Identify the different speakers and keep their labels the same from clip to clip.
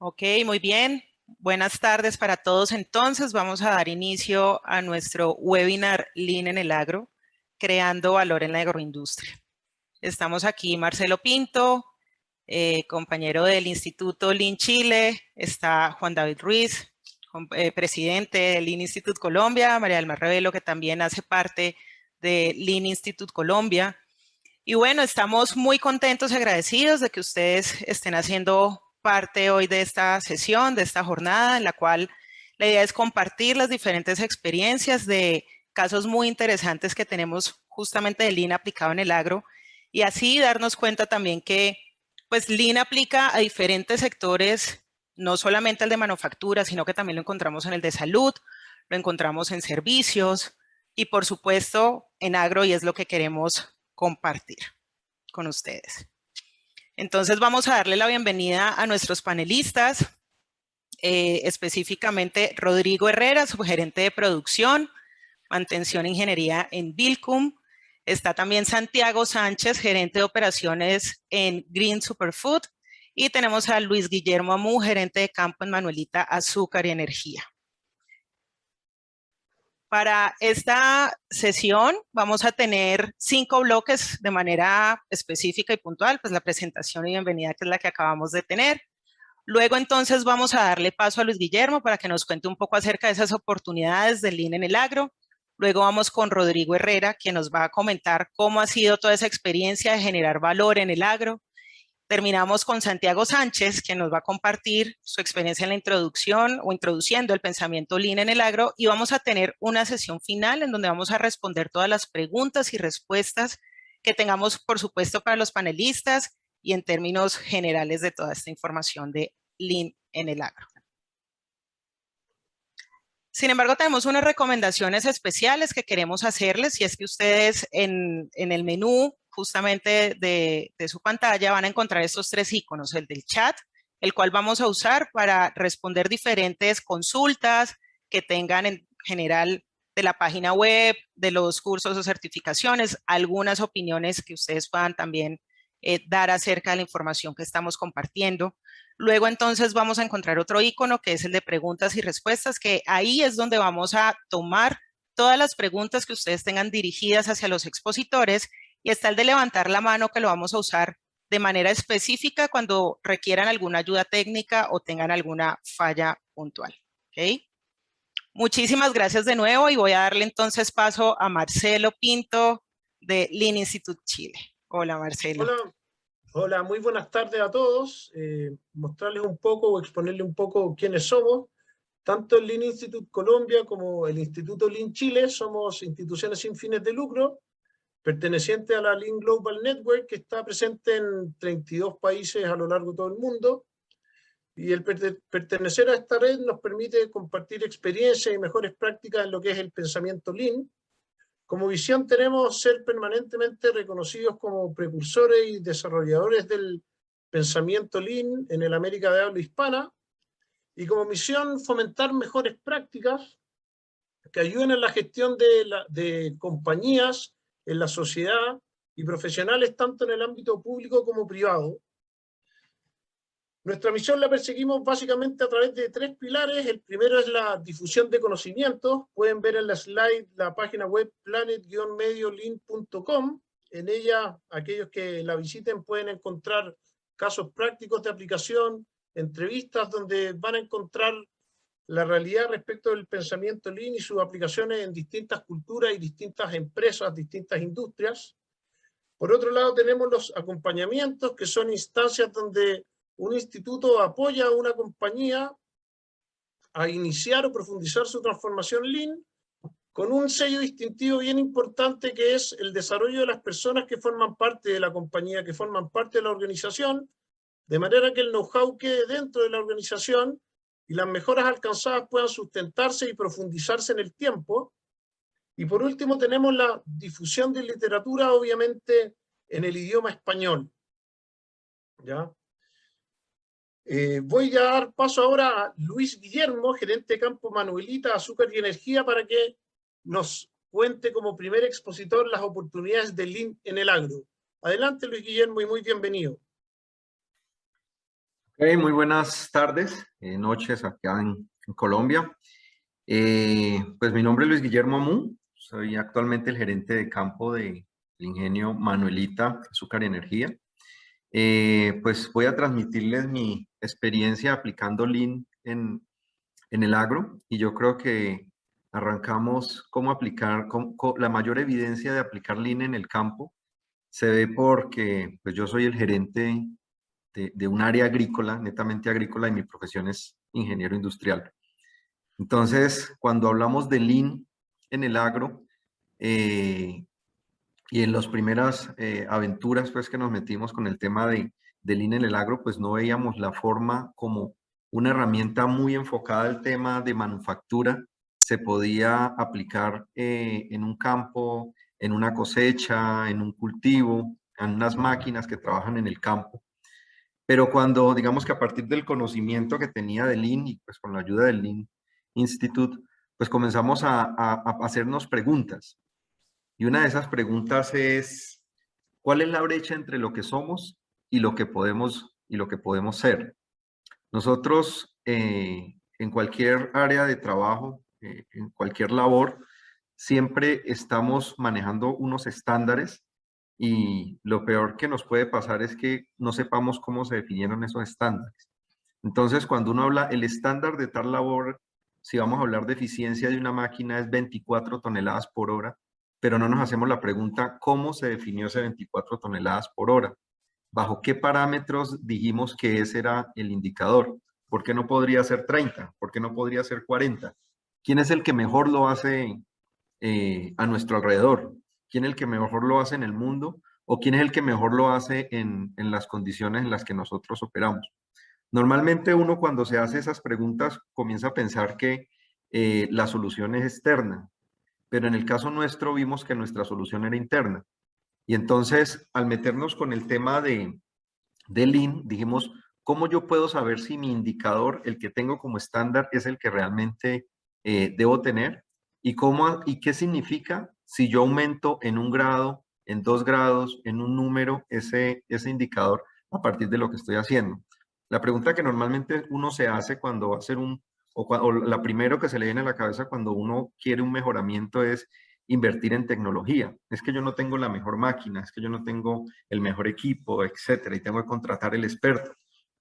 Speaker 1: Ok, muy bien. Buenas tardes para todos. Entonces, vamos a dar inicio a nuestro webinar Lean en el Agro, creando valor en la agroindustria. Estamos aquí Marcelo Pinto, compañero del Instituto Lean Chile, está Juan David Ruiz, presidente del Lean Institute Colombia, María del Mar Revelo, que también hace parte de Lean Institute Colombia. Y bueno, estamos muy contentos y agradecidos de que ustedes estén haciendo parte hoy de esta sesión, de esta jornada, en la cual la idea es compartir las diferentes experiencias de casos muy interesantes que tenemos justamente de Lean aplicado en el agro y así darnos cuenta también que pues Lean aplica a diferentes sectores, no solamente el de manufactura, sino que también lo encontramos en el de salud, lo encontramos en servicios y por supuesto en agro, y es lo que queremos compartir con ustedes. Entonces vamos a darle la bienvenida a nuestros panelistas, específicamente Rodrigo Herrera, subgerente de producción, mantención e ingeniería en Bilcum. Está también Santiago Sánchez, gerente de operaciones en Green Superfood. Y tenemos a Luis Guillermo Amú, gerente de campo en Manuelita Azúcar y Energía. Para esta sesión vamos a tener 5 bloques de manera específica y puntual, pues la presentación y bienvenida que es la que acabamos de tener. Luego entonces vamos a darle paso a Luis Guillermo para que nos cuente un poco acerca de esas oportunidades del Lean en el agro. Luego vamos con Rodrigo Herrera, quien nos va a comentar cómo ha sido toda esa experiencia de generar valor en el agro. Terminamos con Santiago Sánchez, que nos va a compartir su experiencia en la introducción o introduciendo el pensamiento Lean en el agro, y vamos a tener una sesión final en donde vamos a responder todas las preguntas y respuestas que tengamos, por supuesto, para los panelistas y en términos generales de toda esta información de Lean en el agro. Sin embargo, tenemos unas recomendaciones especiales que queremos hacerles, y es que ustedes en el menú justamente de su pantalla van a encontrar estos 3 iconos, el del chat, el cual vamos a usar para responder diferentes consultas que tengan en general de la página web, de los cursos o certificaciones, algunas opiniones que ustedes puedan también dar acerca de la información que estamos compartiendo. Luego entonces vamos a encontrar otro icono que es el de preguntas y respuestas, que ahí es donde vamos a tomar todas las preguntas que ustedes tengan dirigidas hacia los expositores, y está el de levantar la mano, que lo vamos a usar de manera específica cuando requieran alguna ayuda técnica o tengan alguna falla puntual. ¿Okay? Muchísimas gracias de nuevo y voy a darle entonces paso a Marcelo Pinto de Lean Institute Chile. Hola Marcelo.
Speaker 2: Hola. Hola, muy buenas tardes a todos. Mostrarles un poco o exponerles un poco quiénes somos. Tanto el Lean Institute Colombia como el Instituto Lean Chile somos instituciones sin fines de lucro, pertenecientes a la Lean Global Network, que está presente en 32 países a lo largo de todo el mundo. Y el pertenecer a esta red nos permite compartir experiencias y mejores prácticas en lo que es el pensamiento Lean. Como visión tenemos ser permanentemente reconocidos como precursores y desarrolladores del pensamiento Lean en el América de habla hispana, y como misión fomentar mejores prácticas que ayuden en la gestión de compañías, en la sociedad y profesionales tanto en el ámbito público como privado. Nuestra misión la perseguimos básicamente a través de 3 pilares. El primero es la difusión de conocimientos. Pueden ver en la slide la página web planet-mediolean.com. En ella, aquellos que la visiten pueden encontrar casos prácticos de aplicación, entrevistas donde van a encontrar la realidad respecto del pensamiento Lean y sus aplicaciones en distintas culturas y distintas empresas, distintas industrias. Por otro lado, tenemos los acompañamientos, que son instancias donde un instituto apoya a una compañía a iniciar o profundizar su transformación Lean, con un sello distintivo bien importante, que es el desarrollo de las personas que forman parte de la compañía, que forman parte de la organización, de manera que el know-how quede dentro de la organización y las mejoras alcanzadas puedan sustentarse y profundizarse en el tiempo. Y por último tenemos la difusión de literatura, obviamente en el idioma español. ¿Ya? Voy a dar paso ahora a Luis Guillermo, gerente de campo Manuelita Azúcar y Energía, para que nos cuente como primer expositor las oportunidades del Lean en el agro. Adelante, Luis Guillermo, y muy bienvenido.
Speaker 3: Muy buenas tardes, noches acá en Colombia. Pues mi nombre es Luis Guillermo Amu, soy actualmente el gerente de campo del ingenio Manuelita Azúcar y Energía. Pues voy a transmitirles mi experiencia aplicando Lean en el agro y yo creo que arrancamos cómo aplicar, la mayor evidencia de aplicar Lean en el campo se ve porque pues yo soy el gerente de un área agrícola, netamente agrícola, y mi profesión es ingeniero industrial. Entonces, cuando hablamos de Lean en el agro, y en las primeras aventuras pues, que nos metimos con el tema de Lean en el agro, pues no veíamos la forma como una herramienta muy enfocada al tema de manufactura se podía aplicar en un campo, en una cosecha, en un cultivo, en unas máquinas que trabajan en el campo. Pero cuando, digamos que a partir del conocimiento que tenía de Lean y pues con la ayuda del Lean Institute, pues comenzamos a hacernos preguntas. Y una de esas preguntas es, ¿cuál es la brecha entre lo que somos y lo que podemos ser? Nosotros en cualquier área de trabajo, en cualquier labor, siempre estamos manejando unos estándares y lo peor que nos puede pasar es que no sepamos cómo se definieron esos estándares. Entonces, cuando uno habla el estándar de tal labor, si vamos a hablar de eficiencia de una máquina es 24 toneladas por hora, pero no nos hacemos la pregunta cómo se definió ese 24 toneladas por hora, bajo qué parámetros dijimos que ese era el indicador, por qué no podría ser 30, por qué no podría ser 40, quién es el que mejor lo hace a nuestro alrededor, quién es el que mejor lo hace en el mundo o quién es el que mejor lo hace en las condiciones en las que nosotros operamos. Normalmente uno cuando se hace esas preguntas comienza a pensar que la solución es externa, pero en el caso nuestro vimos que nuestra solución era interna. Y entonces al meternos con el tema de Lean, dijimos, ¿cómo yo puedo saber si mi indicador, el que tengo como estándar, es el que realmente debo tener? ¿Y qué significa si yo aumento en 1 grado, en 2 grados, en un número, ese indicador a partir de lo que estoy haciendo? La pregunta que normalmente uno se hace cuando va a hacer o la primero que se le viene a la cabeza cuando uno quiere un mejoramiento es invertir en tecnología. Es que yo no tengo la mejor máquina, es que yo no tengo el mejor equipo, etcétera, y tengo que contratar el experto.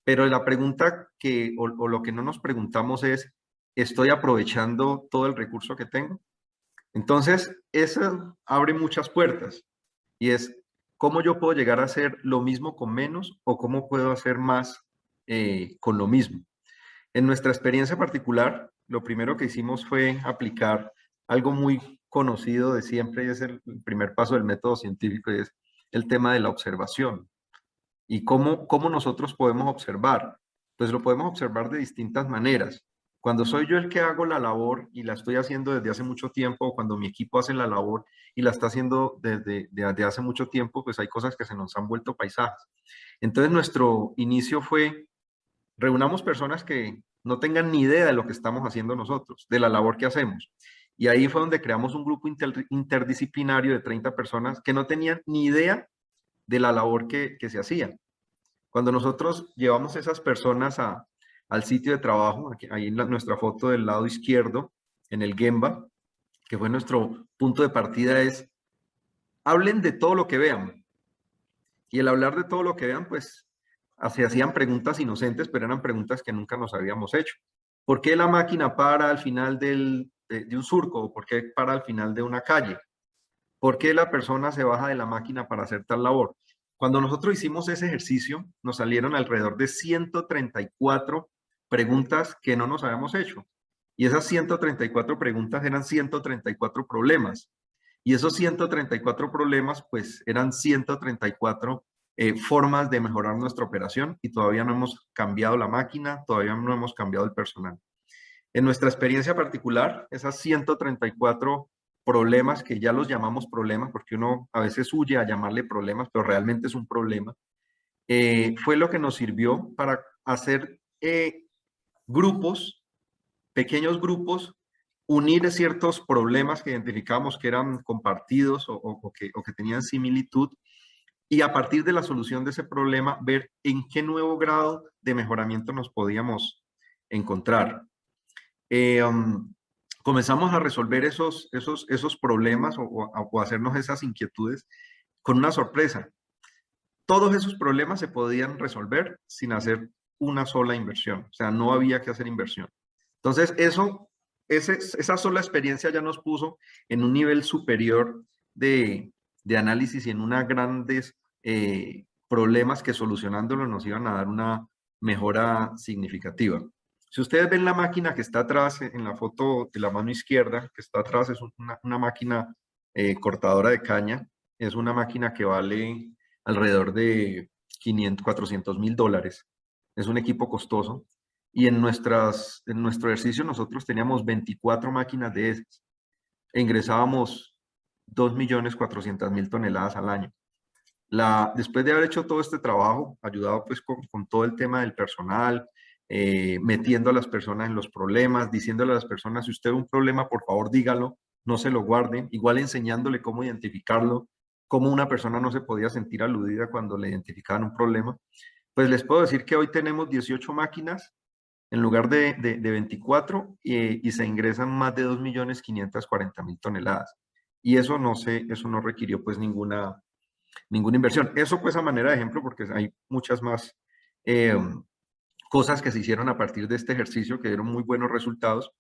Speaker 3: Pero la pregunta o lo que no nos preguntamos es, ¿estoy aprovechando todo el recurso que tengo? Entonces, eso abre muchas puertas y es, ¿cómo yo puedo llegar a hacer lo mismo con menos o cómo puedo hacer más con lo mismo? En nuestra experiencia particular, lo primero que hicimos fue aplicar algo muy conocido de siempre y es el primer paso del método científico y es el tema de la observación. ¿Y cómo nosotros podemos observar? Pues lo podemos observar de distintas maneras. Cuando soy yo el que hago la labor y la estoy haciendo desde hace mucho tiempo, o cuando mi equipo hace la labor y la está haciendo desde hace mucho tiempo, pues hay cosas que se nos han vuelto paisajes. Entonces nuestro inicio fue reunamos personas que no tengan ni idea de lo que estamos haciendo nosotros, de la labor que hacemos. Y ahí fue donde creamos un grupo interdisciplinario de 30 personas que no tenían ni idea de la labor que se hacía. Cuando nosotros llevamos esas personas al sitio de trabajo, aquí, ahí en nuestra foto del lado izquierdo, en el Gemba, que fue nuestro punto de partida, es hablen de todo lo que vean. Y el hablar de todo lo que vean, pues se hacían preguntas inocentes, pero eran preguntas que nunca nos habíamos hecho. ¿Por qué la máquina para al final de un surco? ¿Por qué para al final de una calle? ¿Por qué la persona se baja de la máquina para hacer tal labor? Cuando nosotros hicimos ese ejercicio, nos salieron alrededor de 134 preguntas que no nos habíamos hecho. Y esas 134 preguntas eran 134 problemas. Y esos 134 problemas, pues eran 134 formas de mejorar nuestra operación y todavía no hemos cambiado la máquina, todavía no hemos cambiado el personal. En nuestra experiencia particular, esas 134 problemas, que ya los llamamos problemas, porque uno a veces huye a llamarle problemas, pero realmente es un problema, fue lo que nos sirvió para hacer grupos, pequeños grupos, unir ciertos problemas que identificamos que eran compartidos o que tenían similitud y a partir de la solución de ese problema, ver en qué nuevo grado de mejoramiento nos podíamos encontrar. Comenzamos a resolver esos problemas o hacernos esas inquietudes con una sorpresa. Todos esos problemas se podían resolver sin hacer una sola inversión, o sea, no había que hacer inversión. Entonces, esa sola experiencia ya nos puso en un nivel superior de análisis y en unos grandes problemas que solucionándolos nos iban a dar una mejora significativa. Si ustedes ven la máquina que está atrás, en la foto de la mano izquierda, que está atrás, es una máquina cortadora de caña, es una máquina que vale alrededor de 400.000 dólares. Es un equipo costoso. Y en nuestro ejercicio nosotros teníamos 24 máquinas de esas. E ingresábamos 2.400.000 toneladas al año. Después de haber hecho todo este trabajo, ayudado pues con todo el tema del personal, metiendo a las personas en los problemas, diciéndole a las personas, si usted ve un problema, por favor dígalo, no se lo guarden, igual enseñándole cómo identificarlo, cómo una persona no se podía sentir aludida cuando le identificaban un problema. Pues les puedo decir que hoy tenemos 18 máquinas en lugar de 24 y se ingresan más de 2.540.000 toneladas. Y eso no requirió pues ninguna inversión. Eso pues a manera de ejemplo, porque hay muchas más cosas que se hicieron a partir de este ejercicio que dieron muy buenos resultados,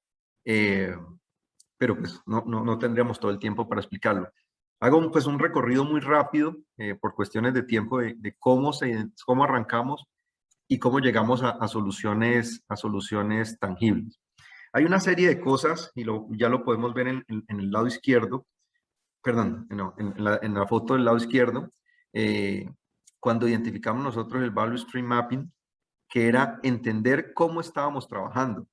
Speaker 3: pero pues no tendríamos todo el tiempo para explicarlo. Hago pues un recorrido muy rápido por cuestiones de tiempo de cómo arrancamos y cómo llegamos a soluciones tangibles. Hay una serie de cosas, y ya lo podemos ver en el lado izquierdo, perdón, no, en la foto del lado izquierdo, cuando identificamos nosotros el Value Stream Mapping, que era entender cómo estábamos trabajando.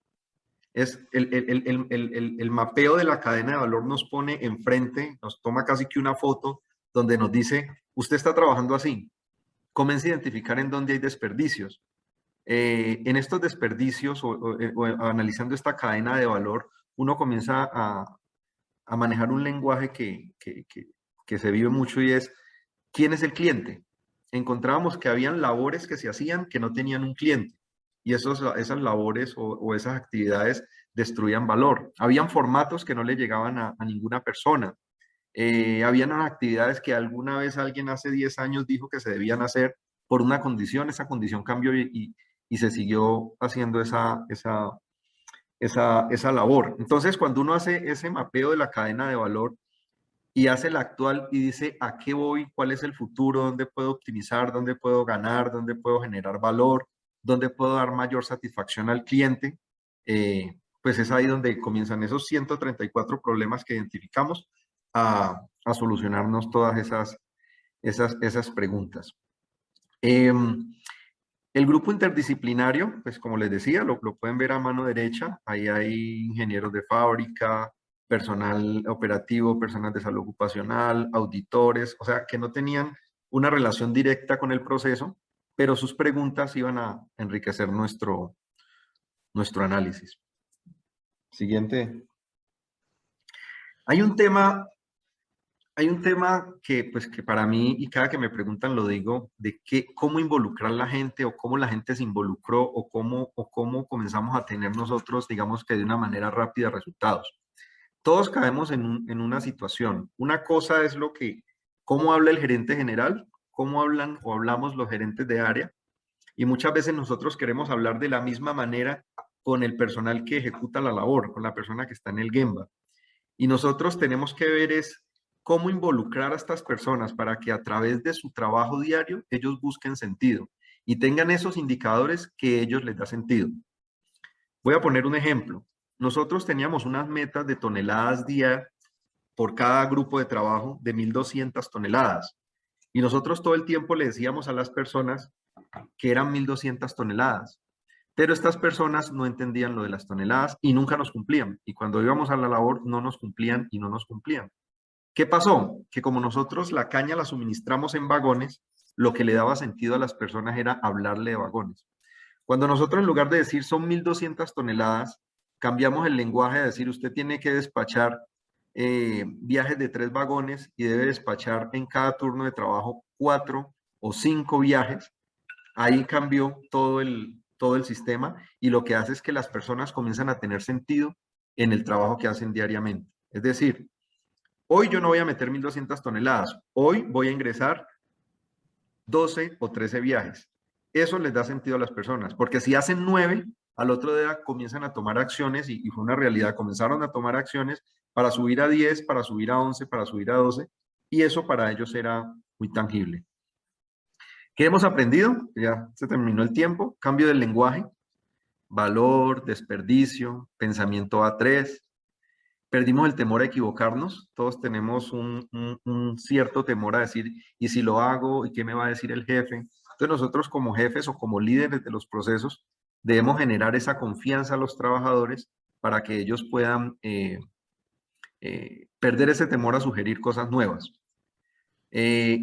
Speaker 3: Es el mapeo de la cadena de valor nos pone enfrente, nos toma casi que una foto donde nos dice, usted está trabajando así, comienza a identificar en dónde hay desperdicios. En estos desperdicios o analizando esta cadena de valor, uno comienza a manejar un lenguaje que se vive mucho y es, ¿quién es el cliente? Encontrábamos que habían labores que se hacían que no tenían un cliente y esas labores o esas actividades destruían valor. Habían formatos que no le llegaban a ninguna persona. Habían actividades que alguna vez alguien hace 10 años dijo que se debían hacer por una condición, esa condición cambió y se siguió haciendo esa labor. Entonces, cuando uno hace ese mapeo de la cadena de valor y hace la actual y dice a qué voy, cuál es el futuro, dónde puedo optimizar, dónde puedo ganar, dónde puedo generar valor, dónde puedo dar mayor satisfacción al cliente, pues es ahí donde comienzan esos 134 problemas que identificamos a solucionarnos todas esas preguntas. El grupo interdisciplinario, pues como les decía, lo pueden ver a mano derecha. Ahí hay ingenieros de fábrica, personal operativo, personas de salud ocupacional, auditores, o sea, que no tenían una relación directa con el proceso, pero sus preguntas iban a enriquecer nuestro análisis. Siguiente. Hay un tema que, pues, que para mí, y cada que me preguntan lo digo, de cómo involucrar a la gente o cómo la gente se involucró o cómo comenzamos a tener nosotros, digamos que de una manera rápida, resultados. Todos caemos en una situación. Una cosa es cómo habla el gerente general, cómo hablan o hablamos los gerentes de área, y muchas veces nosotros queremos hablar de la misma manera con el personal que ejecuta la labor, con la persona que está en el Gemba. Y nosotros tenemos que ver es cómo involucrar a estas personas para que a través de su trabajo diario ellos busquen sentido y tengan esos indicadores que ellos les da sentido. Voy a poner un ejemplo. Nosotros teníamos unas metas de toneladas día por cada grupo de trabajo de 1.200 toneladas. Y nosotros todo el tiempo le decíamos a las personas que eran 1.200 toneladas. Pero estas personas no entendían lo de las toneladas y nunca nos cumplían. Y cuando íbamos a la labor no nos cumplían y no nos cumplían. ¿Qué pasó? Que como nosotros la caña la suministramos en vagones, lo que le daba sentido a las personas era hablarle de vagones. Cuando nosotros en lugar de decir son 1.200 toneladas, cambiamos el lenguaje a decir usted tiene que despachar viajes de 3 vagones y debe despachar en cada turno de trabajo 4 o 5 viajes. Ahí cambió todo el sistema y lo que hace es que las personas comienzan a tener sentido en el trabajo que hacen diariamente. Es decir, hoy yo no voy a meter 1.200 toneladas, hoy voy a ingresar 12 o 13 viajes. Eso les da sentido a las personas, porque si hacen 9, al otro día comienzan a tomar acciones y fue una realidad, comenzaron a tomar acciones para subir a 10, para subir a 11, para subir a 12, y eso para ellos era muy tangible. ¿Qué hemos aprendido? Ya se terminó el tiempo. Cambio del lenguaje, valor, desperdicio, pensamiento A3. Perdimos el temor a equivocarnos. Todos tenemos un cierto temor a decir, ¿y si lo hago? ¿Y qué me va a decir el jefe? Entonces nosotros como jefes o como líderes de los procesos debemos generar esa confianza a los trabajadores para que ellos puedan perder ese temor a sugerir cosas nuevas.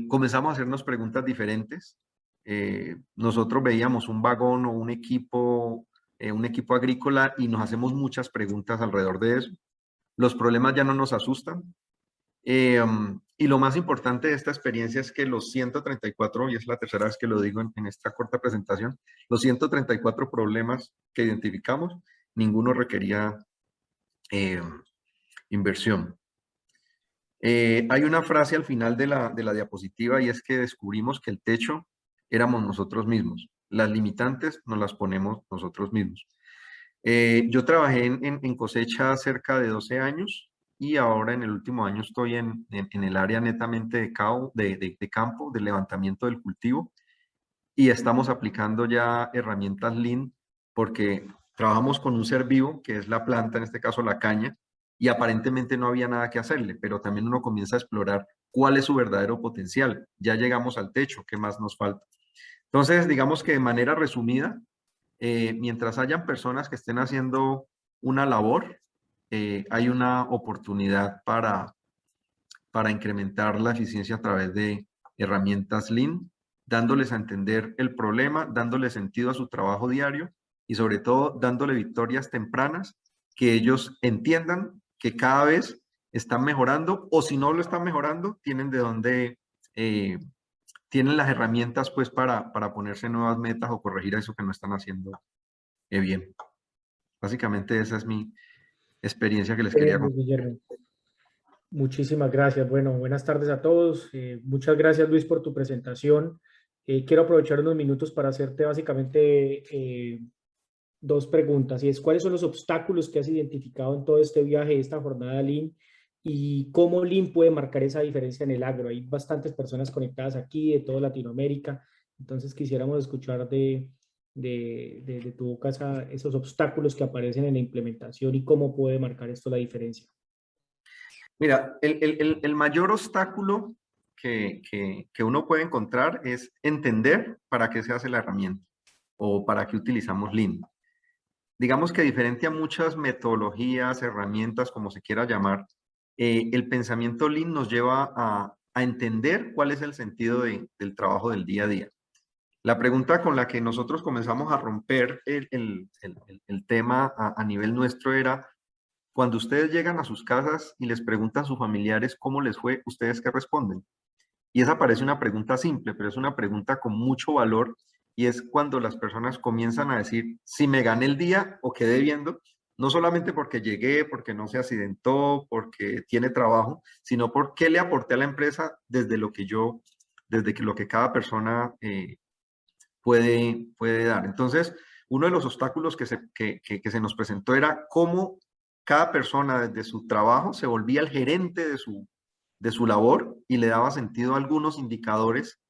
Speaker 3: Comenzamos a hacernos preguntas diferentes. Nosotros veíamos un vagón o un equipo agrícola y nos hacemos muchas preguntas alrededor de eso. Los problemas ya no nos asustan. Y lo más importante de esta experiencia es que los 134, y es la tercera vez que lo digo en esta corta presentación, los 134 problemas que identificamos, ninguno requería inversión. Hay una frase al final de la diapositiva y es que descubrimos que el techo éramos nosotros mismos. Las limitantes nos las ponemos nosotros mismos. Yo trabajé en cosecha cerca de 12 años y ahora en el último año estoy en el área netamente de campo, de levantamiento del cultivo, y estamos aplicando ya herramientas Lean porque trabajamos con un ser vivo, que es la planta, en este caso la caña, y aparentemente no había nada que hacerle, pero también uno comienza a explorar cuál es su verdadero potencial. Ya llegamos al techo, ¿qué más nos falta? Entonces, digamos que de manera resumida, mientras hayan personas que estén haciendo una labor, hay una oportunidad para incrementar la eficiencia a través de herramientas Lean, dándoles a entender el problema, dándole sentido a su trabajo diario y sobre todo dándole victorias tempranas que ellos entiendan que cada vez están mejorando o si no lo están mejorando, tienen de dónde, tienen las herramientas pues para ponerse nuevas metas o corregir eso que no están haciendo bien. Básicamente esa es mi experiencia que les quería contar.
Speaker 4: Guillermo. Muchísimas gracias. Bueno, buenas tardes a todos. Muchas gracias, Luis, por tu presentación. Quiero aprovechar unos minutos para hacerte básicamente dos preguntas. Y es, ¿cuáles son los obstáculos que has identificado en todo este viaje, esta jornada Lean? Y cómo Lean puede marcar esa diferencia en el agro. Hay bastantes personas conectadas aquí de toda Latinoamérica. Entonces quisiéramos escuchar de tu boca esos obstáculos que aparecen en la implementación y cómo puede marcar esto la diferencia.
Speaker 3: Mira, el mayor obstáculo que uno puede encontrar es entender para qué se hace la herramienta o para qué utilizamos Lean. Digamos que diferente a muchas metodologías, herramientas, como se quiera llamar, el pensamiento Lean nos lleva a entender cuál es el sentido del trabajo del día a día. La pregunta con la que nosotros comenzamos a romper el tema a nivel nuestro era, cuando ustedes llegan a sus casas y les preguntan a sus familiares cómo les fue, ¿ustedes qué responden? Y esa parece una pregunta simple, pero es una pregunta con mucho valor y es cuando las personas comienzan a decir si me gané el día o quedé viendo, no solamente porque llegué, porque no se accidentó, porque tiene trabajo, sino porque le aporté a la empresa desde lo que lo que cada persona puede dar. Entonces, uno de los obstáculos que se nos presentó era cómo cada persona desde su trabajo se volvía el gerente de su labor y le daba sentido a algunos indicadores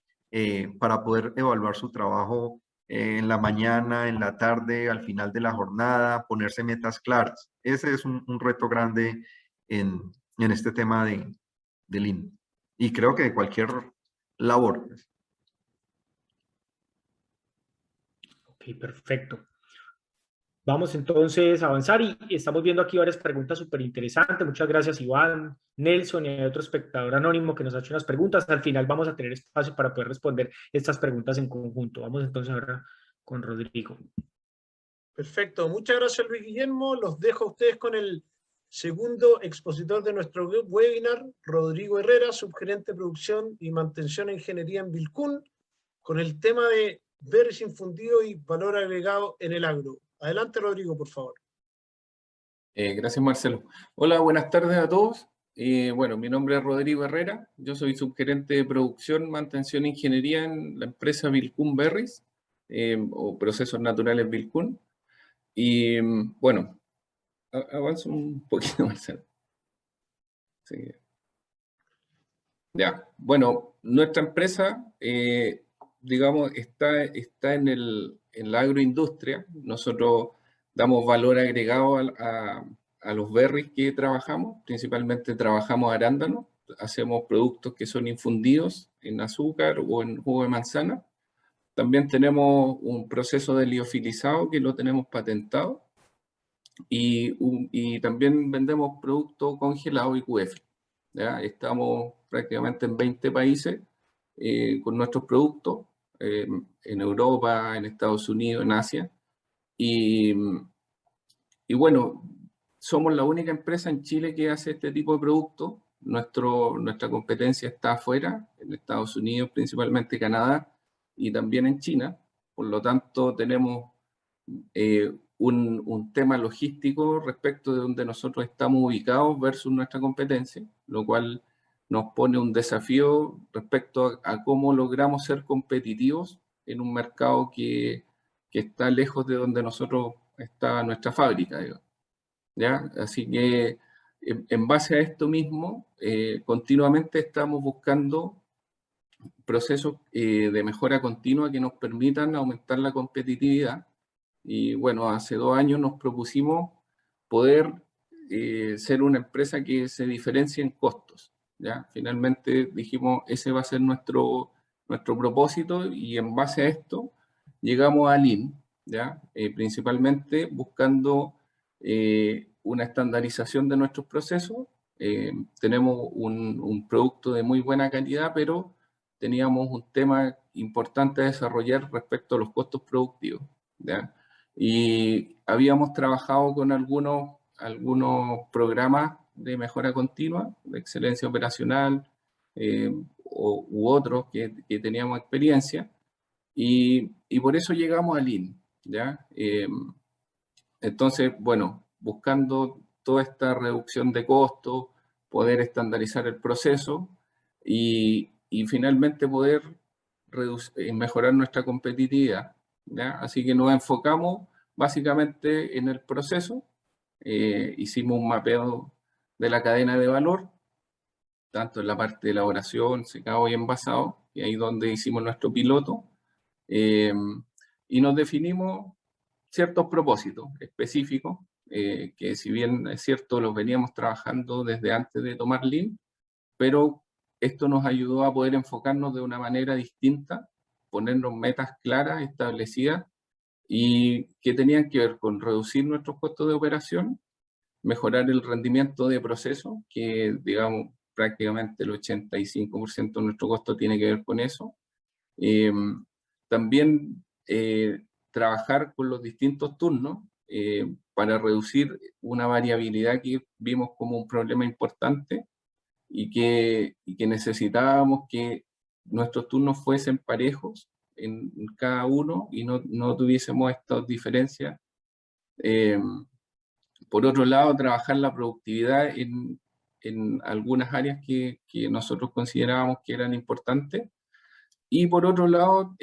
Speaker 3: para poder evaluar su trabajo en la mañana, en la tarde, al final de la jornada, ponerse metas claras. Ese es un reto grande en este tema de Lean. Y creo que de cualquier labor.
Speaker 4: Ok, perfecto. Vamos entonces a avanzar y estamos viendo aquí varias preguntas súper interesantes. Muchas gracias, Iván, Nelson y hay otro espectador anónimo que nos ha hecho unas preguntas. Al final vamos a tener espacio para poder responder estas preguntas en conjunto. Vamos entonces ahora con Rodrigo.
Speaker 2: Perfecto. Muchas gracias, Luis Guillermo. Los dejo a ustedes con el Segundo expositor de nuestro webinar, Rodrigo Herrera, subgerente de producción y mantención e ingeniería en Vilcún, con el tema de berries infundidos y valor agregado en el agro. Adelante, Rodrigo, por favor.
Speaker 5: Gracias, Marcelo. Hola, buenas tardes a todos. Bueno, mi nombre es Rodrigo Herrera. Yo soy subgerente de producción, mantención e ingeniería en la empresa Vilcún Berries, o Procesos Naturales Vilcún. Y bueno, avanzo un poquito, Marcelo. Sí. Ya, bueno, nuestra empresa, digamos, está en la agroindustria. Nosotros damos valor agregado a los berries que trabajamos. Principalmente trabajamos arándanos, hacemos productos que son infundidos en azúcar o en jugo de manzana. También tenemos un proceso de liofilizado que lo tenemos patentado. Y también vendemos productos congelados y QF. ¿Ya? Estamos prácticamente en 20 países con nuestros productos, en Europa, en Estados Unidos, en Asia. Y bueno, somos la única empresa en Chile que hace este tipo de productos. Nuestra competencia está afuera, en Estados Unidos, principalmente Canadá, y también en China. Por lo tanto, tenemos un tema logístico respecto de donde nosotros estamos ubicados versus nuestra competencia, lo cual nos pone un desafío respecto a cómo logramos ser competitivos en un mercado que está lejos de donde nosotros está nuestra fábrica, digamos. ¿Ya? Así que en base a esto mismo, continuamente estamos buscando procesos de mejora continua que nos permitan aumentar la competitividad. Y bueno, hace 2 años nos propusimos poder ser una empresa que se diferencie en costos. ¿Ya? Finalmente dijimos, ese va a ser nuestro propósito, y en base a esto llegamos a Lean, ¿ya? Principalmente buscando una estandarización de nuestros procesos. Tenemos un producto de muy buena calidad, pero teníamos un tema importante a desarrollar respecto a los costos productivos, ¿ya? Y habíamos trabajado con algunos programas de mejora continua, de excelencia operacional, u otros que teníamos experiencia, y por eso llegamos a Lean, ¿ya? Entonces, bueno, buscando toda esta reducción de costos, poder estandarizar el proceso y finalmente poder mejorar nuestra competitividad, ¿ya? Así que nos enfocamos básicamente en el proceso. Hicimos un mapeo de la cadena de valor, tanto en la parte de elaboración, secado y envasado, y ahí donde hicimos nuestro piloto, y nos definimos ciertos propósitos específicos, que si bien es cierto los veníamos trabajando desde antes de tomar Lean, pero esto nos ayudó a poder enfocarnos de una manera distinta, ponernos metas claras, establecidas, y que tenían que ver con reducir nuestros costos de operación, mejorar el rendimiento de proceso, que digamos prácticamente el 85% de nuestro costo tiene que ver con eso. También trabajar con los distintos turnos para reducir una variabilidad que vimos como un problema importante, y que necesitábamos que nuestros turnos fuesen parejos en cada uno y no tuviésemos estas diferencias. Por otro lado, trabajar la productividad en algunas áreas que nosotros considerábamos que eran importantes, y por otro lado,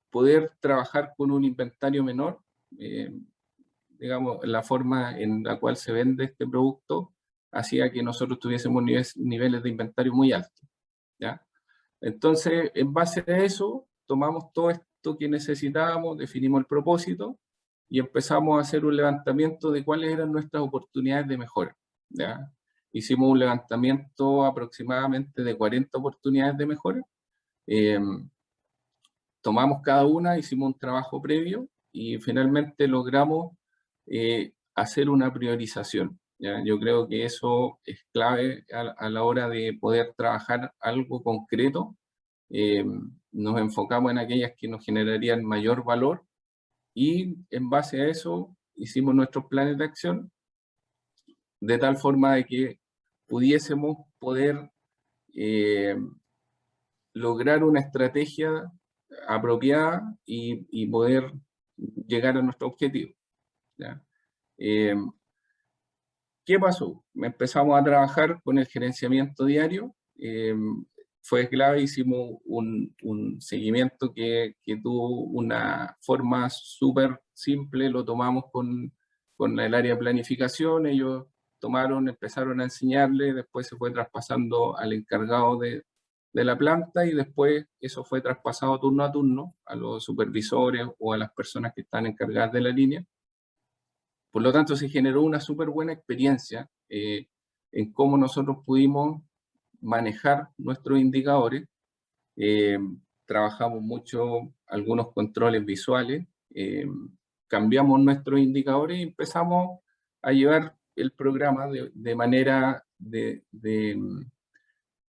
Speaker 5: poder trabajar con un inventario menor. Digamos, la forma en la cual se vende este producto hacía que nosotros tuviésemos niveles de inventario muy altos, ¿ya? Entonces, en base a eso, tomamos todo esto que necesitábamos, definimos el propósito y empezamos a hacer un levantamiento de cuáles eran nuestras oportunidades de mejora, ¿ya? Hicimos un levantamiento aproximadamente de 40 oportunidades de mejora. Tomamos cada una, hicimos un trabajo previo y finalmente logramos hacer una priorización, ¿ya? Yo creo que eso es clave a la hora de poder trabajar algo concreto. Nos enfocamos en aquellas que nos generarían mayor valor, y en base a eso hicimos nuestros planes de acción, de tal forma de que pudiésemos poder lograr una estrategia apropiada y poder llegar a nuestro objetivo, ¿ya? ¿Qué pasó? Empezamos a trabajar con el gerenciamiento diario, fue clave, hicimos un seguimiento que tuvo una forma súper simple, lo tomamos con el área de planificación, ellos empezaron a enseñarle, después se fue traspasando al encargado de la planta y después eso fue traspasado turno a turno a los supervisores o a las personas que están encargadas de la línea. Por lo tanto, se generó una súper buena experiencia en cómo nosotros pudimos manejar nuestros indicadores. Trabajamos mucho algunos controles visuales, cambiamos nuestros indicadores y empezamos a llevar el programa de manera en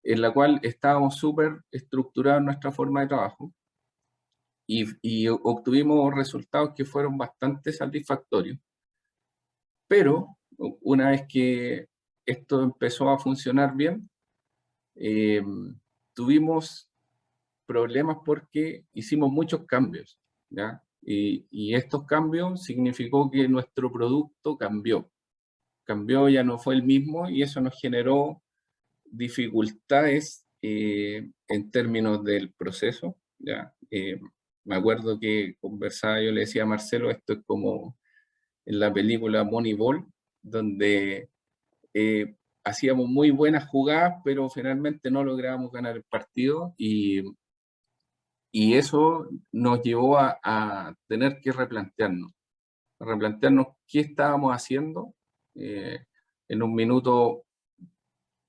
Speaker 5: la cual estábamos súper estructurados en nuestra forma de trabajo y obtuvimos resultados que fueron bastante satisfactorios. Pero una vez que esto empezó a funcionar bien, tuvimos problemas porque hicimos muchos cambios, ¿ya? Y estos cambios significó que nuestro producto cambió, ya no fue el mismo y eso nos generó dificultades en términos del proceso, ¿ya? Me acuerdo que conversaba, yo le decía a Marcelo, esto es como en la película Moneyball, donde hacíamos muy buenas jugadas, pero finalmente no lográbamos ganar el partido y eso nos llevó a tener que replantearnos qué estábamos haciendo. En un minuto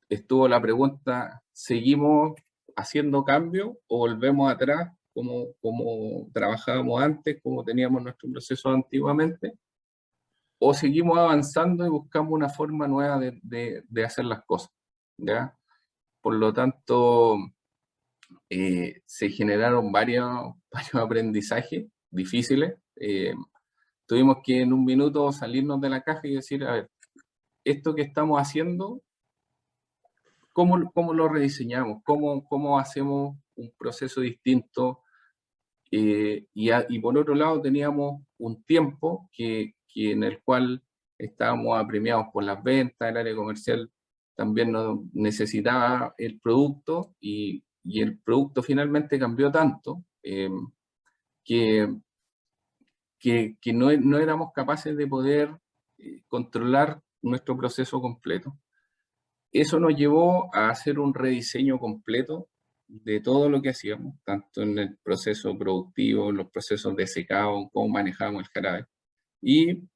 Speaker 5: estuvo la pregunta, ¿seguimos haciendo cambios o volvemos atrás como trabajábamos antes, como teníamos nuestro proceso antiguamente? ¿O seguimos avanzando y buscamos una forma nueva de hacer las cosas, ¿ya? Por lo tanto, se generaron varios aprendizajes difíciles. Tuvimos que en un minuto salirnos de la caja y decir, a ver, esto que estamos haciendo, ¿cómo lo rediseñamos? ¿Cómo hacemos un proceso distinto? Y por otro lado teníamos un tiempo en el cual estábamos apremiados por las ventas, el área comercial también necesitaba el producto y el producto finalmente cambió tanto que no éramos capaces de poder controlar nuestro proceso completo. Eso nos llevó a hacer un rediseño completo de todo lo que hacíamos, tanto en el proceso productivo, en los procesos de secado, cómo manejábamos el jarabe. Y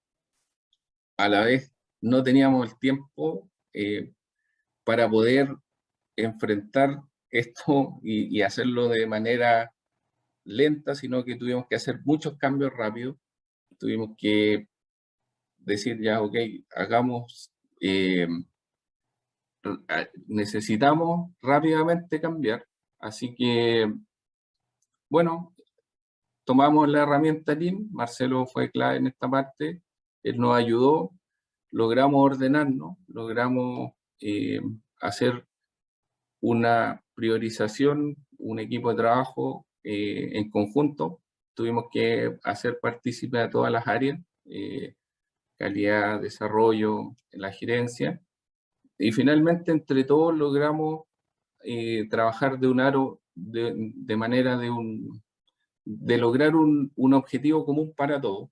Speaker 5: a la vez no teníamos el tiempo para poder enfrentar esto y hacerlo de manera lenta, sino que tuvimos que hacer muchos cambios rápidos. Tuvimos que decir ya, ok, hagamos... necesitamos rápidamente cambiar, así que, bueno, tomamos la herramienta Lean, Marcelo fue clave en esta parte, él nos ayudó, logramos ordenarnos, logramos hacer una priorización, un equipo de trabajo en conjunto, tuvimos que hacer partícipe a todas las áreas, calidad, desarrollo, la gerencia, y finalmente entre todos logramos trabajar de manera de lograr un objetivo común para todos.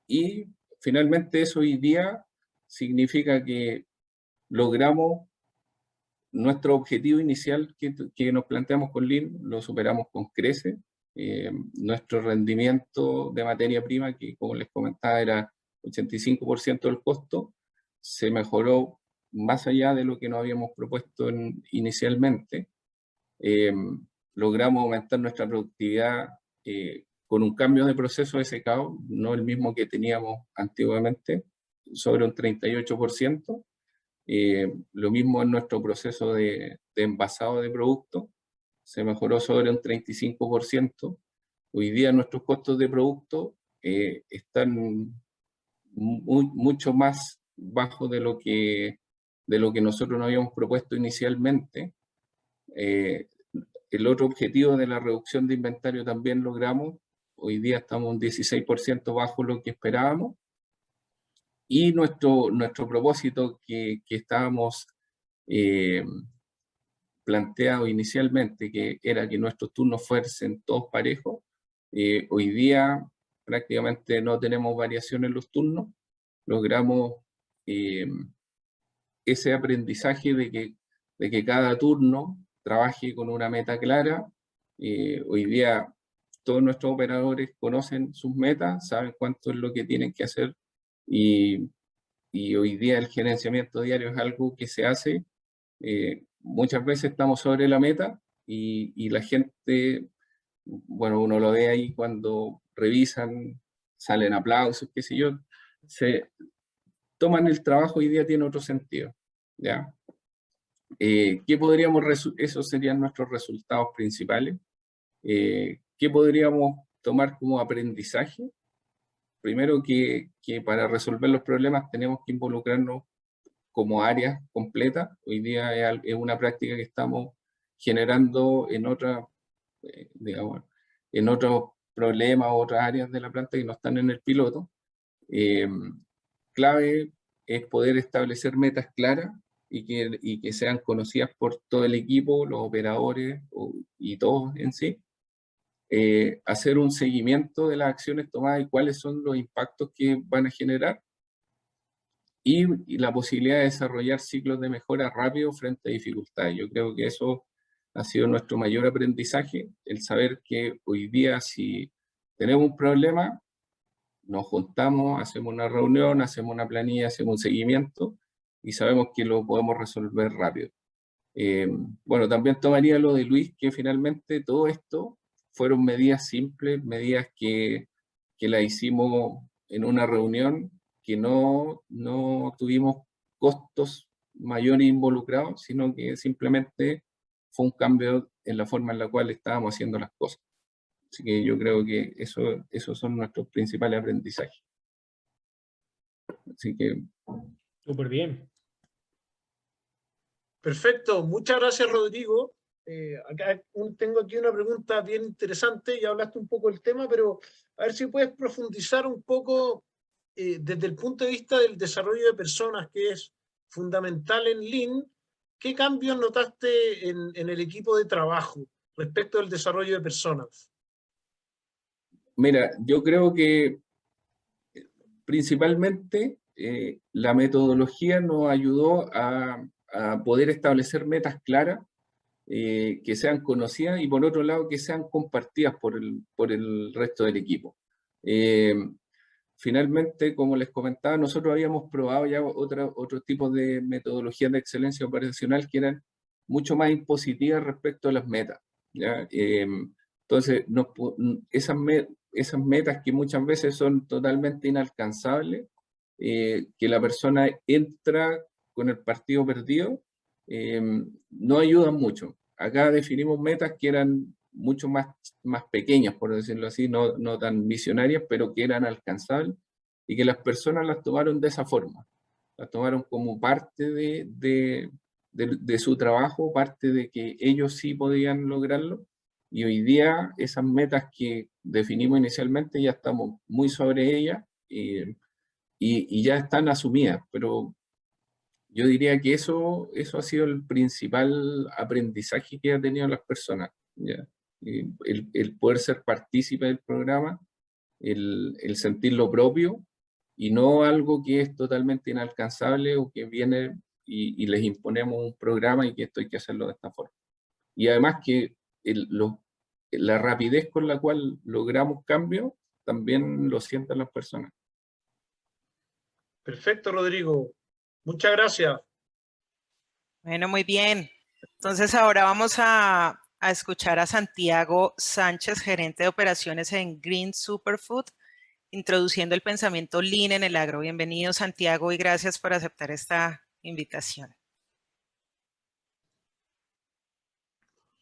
Speaker 5: Y finalmente eso hoy día significa que logramos nuestro objetivo inicial que nos planteamos con Lean, lo superamos con creces. Nuestro rendimiento de materia prima, que como les comentaba era 85% del costo, se mejoró más allá de lo que nos habíamos propuesto inicialmente. Logramos aumentar nuestra productividad con un cambio de proceso de secado, no el mismo que teníamos antiguamente, sobre un 38%. Lo mismo en nuestro proceso de envasado de productos, se mejoró sobre un 35%. Hoy día nuestros costos de producto están mucho más bajo de lo que nosotros nos habíamos propuesto inicialmente. El otro objetivo de la reducción de inventario también logramos. Hoy día estamos un 16% bajo lo que esperábamos. Y nuestro propósito que estábamos planteado inicialmente, que era que nuestros turnos fuesen todos parejos, hoy día prácticamente no tenemos variación en los turnos. Logramos ese aprendizaje de que cada turno trabaje con una meta clara. Hoy día todos nuestros operadores conocen sus metas, saben cuánto es lo que tienen que hacer, y hoy día el gerenciamiento diario es algo que se hace. Muchas veces estamos sobre la meta y la gente, bueno, uno lo ve ahí cuando revisan, salen aplausos, qué sé yo, se toman el trabajo. Hoy día tiene otro sentido, ¿ya? ¿Qué podríamos, esos serían nuestros resultados principales? ¿Qué podríamos tomar como aprendizaje? Primero que para resolver los problemas tenemos que involucrarnos como áreas completas. Hoy día es una práctica que estamos generando en otras, digamos, en otros problemas, otras áreas de la planta que no están en el piloto. Clave es poder establecer metas claras y que sean conocidas por todo el equipo, los operadores y todos en sí. Hacer un seguimiento de las acciones tomadas y cuáles son los impactos que van a generar, y la posibilidad de desarrollar ciclos de mejora rápido frente a dificultades. Yo creo que eso ha sido nuestro mayor aprendizaje, el saber que hoy día si tenemos un problema, nos juntamos, hacemos una reunión, hacemos una planilla, hacemos un seguimiento y sabemos que lo podemos resolver rápido. Bueno, también tomaría lo de Luis, que finalmente todo esto fueron medidas simples, medidas que la hicimos en una reunión, que no tuvimos costos mayores involucrados, sino que simplemente fue un cambio en la forma en la cual estábamos haciendo las cosas. Así que yo creo que esos son nuestros principales aprendizajes. Así que...
Speaker 4: Súper bien.
Speaker 2: Perfecto, muchas gracias, Rodrigo. Tengo aquí una pregunta bien interesante, ya hablaste un poco del tema, pero a ver si puedes profundizar un poco desde el punto de vista del desarrollo de personas, que es fundamental en Lean. ¿Qué cambios notaste en el equipo de trabajo respecto del desarrollo de personas?
Speaker 5: Mira, yo creo que principalmente la metodología nos ayudó a poder establecer metas claras, que sean conocidas y por otro lado que sean compartidas por el resto del equipo. Finalmente, como les comentaba, nosotros habíamos probado ya otros tipos de metodologías de excelencia operacional que eran mucho más impositivas respecto a las metas, ¿ya? Entonces, esas metas que muchas veces son totalmente inalcanzables, que la persona entra con el partido perdido, no ayudan mucho. Acá definimos metas que eran mucho más pequeñas, por decirlo así, no tan visionarias, pero que eran alcanzables, y que las personas las tomaron de esa forma. Las tomaron como parte de su trabajo, parte de que ellos sí podían lograrlo, y hoy día esas metas que definimos inicialmente ya estamos muy sobre ellas, y ya están asumidas, pero yo diría que eso ha sido el principal aprendizaje que han tenido las personas, ¿ya? El poder ser partícipe del programa, el sentir lo propio y no algo que es totalmente inalcanzable o que viene y les imponemos un programa y que esto hay que hacerlo de esta forma. Y además que la rapidez con la cual logramos cambios también lo sienten las personas.
Speaker 2: Perfecto, Rodrigo. Muchas gracias.
Speaker 1: Bueno, muy bien. Entonces ahora vamos a escuchar a Santiago Sánchez, gerente de operaciones en Green Superfood, introduciendo el pensamiento Lean en el agro. Bienvenido, Santiago, y gracias por aceptar esta invitación.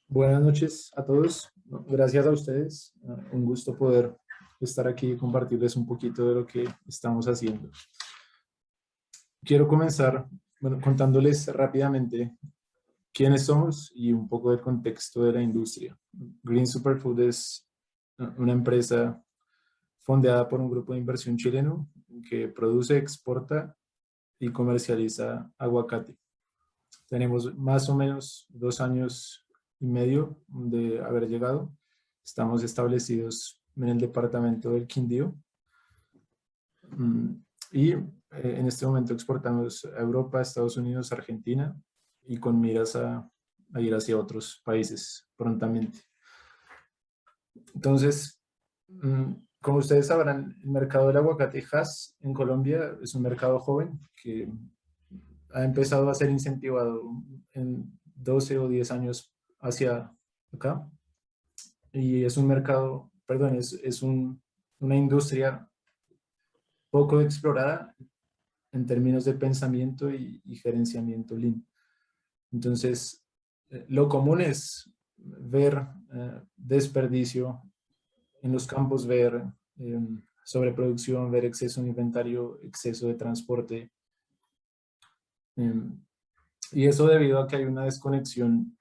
Speaker 6: Buenas noches a todos. Gracias a ustedes. Un gusto poder estar aquí y compartirles un poquito de lo que estamos haciendo. quiero comenzar, bueno, contándoles rápidamente quiénes somos y un poco del contexto de la industria. Green Superfood es una empresa fondeada por un grupo de inversión chileno que produce, exporta y comercializa aguacate. Tenemos más o menos 2 años y medio de haber llegado. Estamos establecidos en el departamento del Quindío. Y en este momento exportamos a Europa, Estados Unidos, Argentina y con miras a ir hacia otros países prontamente. Entonces, como ustedes sabrán, el mercado del aguacate Hass en Colombia es un mercado joven que ha empezado a ser incentivado en 12 o 10 años hacia acá. Y es un mercado, perdón, es una industria poco explorada en términos de pensamiento y gerenciamiento Lean. Entonces, lo común es ver desperdicio en los campos, ver sobreproducción, ver exceso de inventario, exceso de transporte. Y eso debido a que hay una desconexión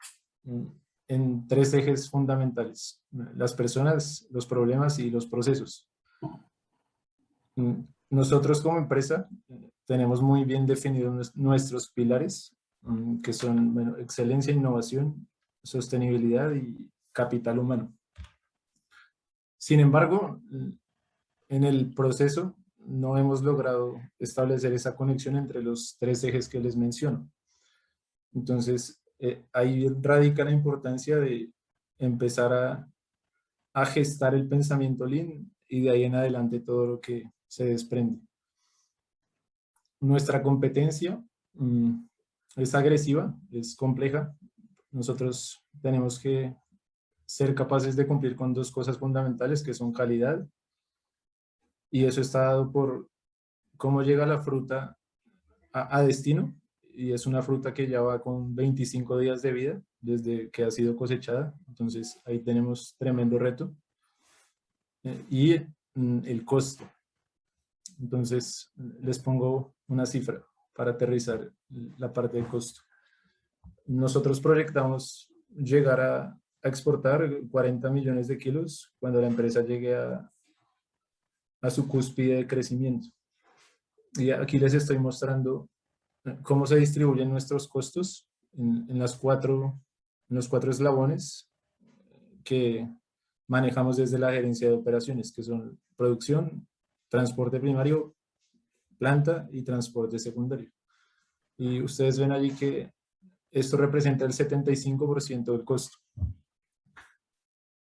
Speaker 6: en 3 ejes fundamentales: las personas, los problemas y los procesos. Nosotros como empresa tenemos muy bien definidos nuestros pilares, que son, bueno, excelencia, innovación, sostenibilidad y capital humano. Sin embargo, en el proceso no hemos logrado establecer esa conexión entre los 3 ejes que les menciono. Entonces, ahí radica la importancia de empezar a gestar el pensamiento Lean y de ahí en adelante todo lo que se desprende. Nuestra competencia es agresiva, es compleja. Nosotros tenemos que ser capaces de cumplir con 2 cosas fundamentales, que son calidad, y eso está dado por cómo llega la fruta a destino, y es una fruta que ya va con 25 días de vida desde que ha sido cosechada. Entonces ahí tenemos tremendo reto. Y el costo. Entonces les pongo una cifra para aterrizar la parte de costo. Nosotros proyectamos llegar a exportar 40 millones de kilos cuando la empresa llegue a su cúspide de crecimiento. Y aquí les estoy mostrando cómo se distribuyen nuestros costos en los 4 eslabones que manejamos desde la gerencia de operaciones, que son producción, transporte primario, planta y transporte secundario. Y ustedes ven allí que esto representa el 75% del costo.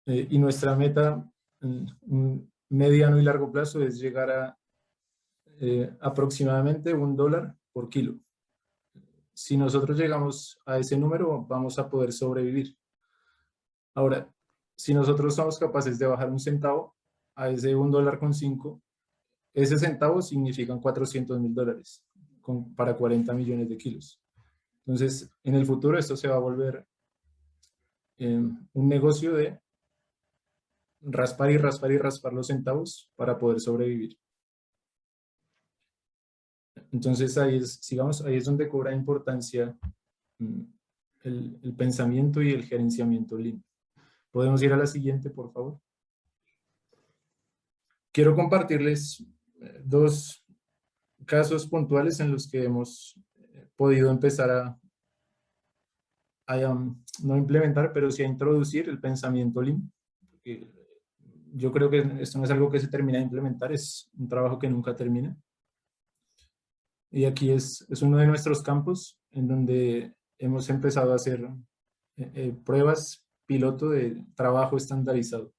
Speaker 6: Y nuestra meta en mediano y largo plazo es llegar a aproximadamente $1 por kilo. Si nosotros llegamos a ese número, vamos a poder sobrevivir. Ahora, si nosotros somos capaces de bajar 1 centavo a ese $1.05, ese centavo significan $400.000 para 40 millones de kilos. Entonces, en el futuro esto se va a volver un negocio de raspar y raspar y raspar los centavos para poder sobrevivir. Entonces, ahí es donde cobra importancia el pensamiento y el gerenciamiento Lean. ¿Podemos ir a la siguiente, por favor? Quiero compartirles 2 casos puntuales en los que hemos podido empezar no implementar, pero sí a introducir el pensamiento Lean. Yo creo que esto no es algo que se termina de implementar, es un trabajo que nunca termina. Y aquí es uno de nuestros campos en donde hemos empezado a hacer pruebas piloto de trabajo estandarizado.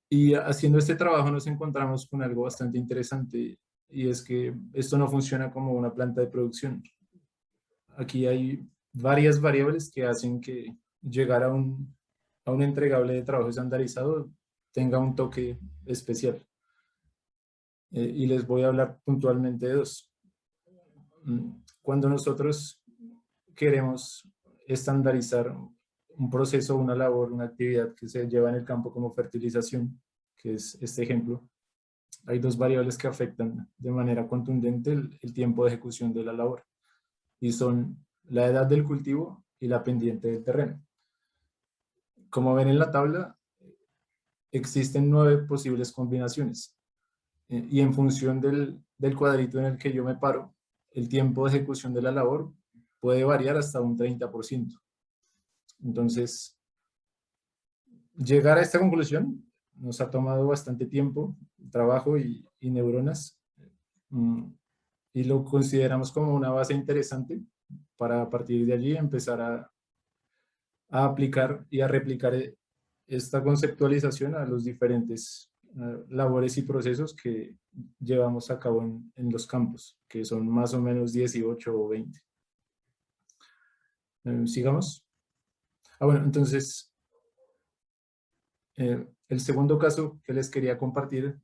Speaker 6: Y haciendo este trabajo nos encontramos con algo bastante interesante, y es que esto no funciona como una planta de producción. Aquí hay varias variables que hacen que llegar a un entregable de trabajo estandarizado tenga un toque especial. Y les voy a hablar puntualmente de 2. Cuando nosotros queremos estandarizar un proceso, una labor, una actividad que se lleva en el campo como fertilización, que es este ejemplo, hay dos variables que afectan de manera contundente el tiempo de ejecución de la labor, y son la edad del cultivo y la pendiente del terreno. Como ven en la tabla, existen 9 posibles combinaciones, y en función del cuadrito en el que yo me paro, el tiempo de ejecución de la labor puede variar hasta un 30%. Entonces, llegar a esta conclusión nos ha tomado bastante tiempo, trabajo y neuronas, y lo consideramos como una base interesante para a partir de allí empezar a aplicar y a replicar esta conceptualización a los diferentes labores y procesos que llevamos a cabo en los campos, que son más o menos 18 o 20. Sigamos. Bueno, entonces, el segundo caso que les quería compartir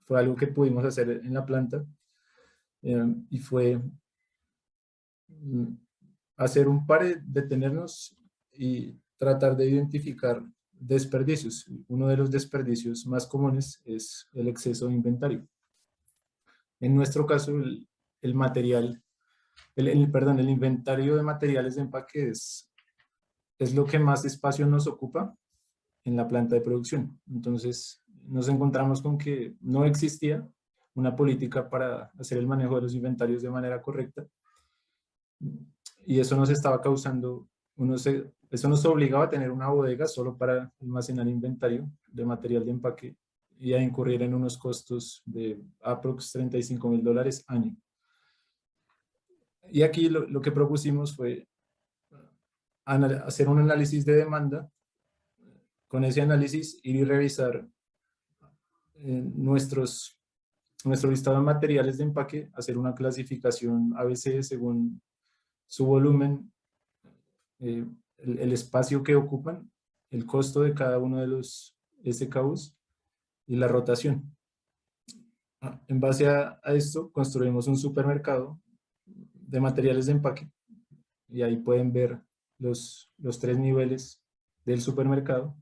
Speaker 6: fue algo que pudimos hacer en la planta, y fue hacer un par, detenernos y tratar de identificar desperdicios. Uno de los desperdicios más comunes es el exceso de inventario. En nuestro caso, el material, el inventario de materiales de empaque es lo que más espacio nos ocupa en la planta de producción. Entonces, nos encontramos con que no existía una política para hacer el manejo de los inventarios de manera correcta, y eso nos estaba causando, eso nos obligaba a tener una bodega solo para almacenar inventario de material de empaque y a incurrir en unos costos de aprox $35,000 año. Y aquí lo que propusimos fue hacer un análisis de demanda. Con ese análisis, ir y revisar nuestro listado de materiales de empaque, hacer una clasificación ABC según su volumen, el espacio que ocupan, el costo de cada uno de los SKUs y la rotación. En base a esto, construimos un supermercado de materiales de empaque, y ahí pueden ver los 3 niveles del supermercado.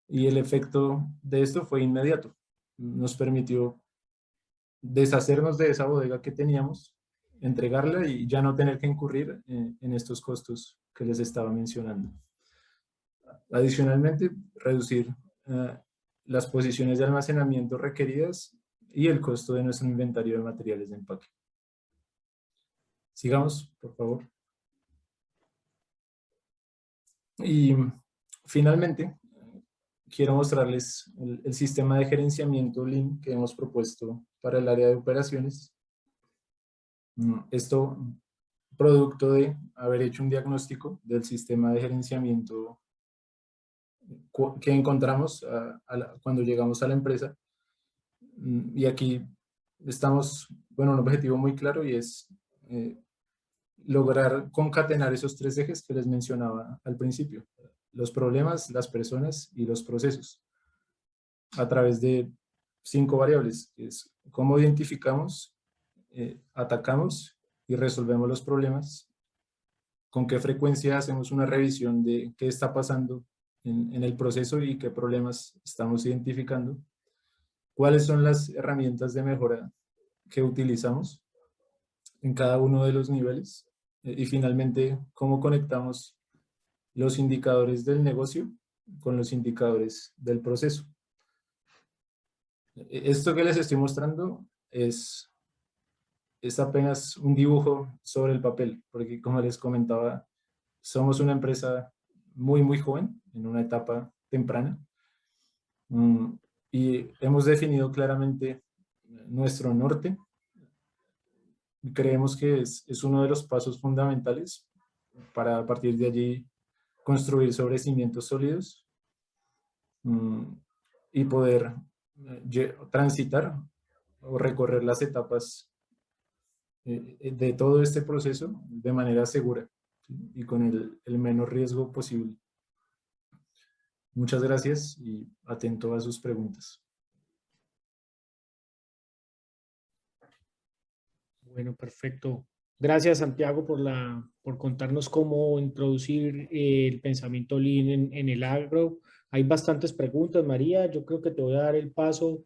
Speaker 6: Y el efecto de esto fue inmediato. Nos permitió deshacernos de esa bodega que teníamos, entregarla y ya no tener que incurrir en estos costos que les estaba mencionando. Adicionalmente, reducir las posiciones de almacenamiento requeridas y el costo de nuestro inventario de materiales de empaque. Sigamos, por favor. Y finalmente, quiero mostrarles el sistema de gerenciamiento Lean que hemos propuesto para el área de operaciones. Esto producto de haber hecho un diagnóstico del sistema de gerenciamiento que encontramos cuando llegamos a la empresa. Y aquí estamos, bueno, un objetivo muy claro, y es lograr concatenar esos 3 ejes que les mencionaba al principio: los problemas, las personas y los procesos, a través de 5 variables, que es cómo identificamos, atacamos y resolvemos los problemas, con qué frecuencia hacemos una revisión de qué está pasando en el proceso y qué problemas estamos identificando, cuáles son las herramientas de mejora que utilizamos en cada uno de los niveles, y finalmente cómo conectamos los indicadores del negocio con los indicadores del proceso. Esto que les estoy mostrando es apenas un dibujo sobre el papel, porque como les comentaba, somos una empresa muy joven, en una etapa temprana, y hemos definido claramente nuestro norte. Creemos que es uno de los pasos fundamentales para a partir de allí construir sobre cimientos sólidos, y poder transitar o recorrer las etapas de todo este proceso de manera segura, ¿sí? Y con el menor riesgo posible. Muchas gracias y atento a sus preguntas.
Speaker 4: Bueno, perfecto. Gracias, Santiago, por contarnos cómo introducir el pensamiento Lean en el agro. Hay bastantes preguntas, María. Yo creo que te voy a dar el paso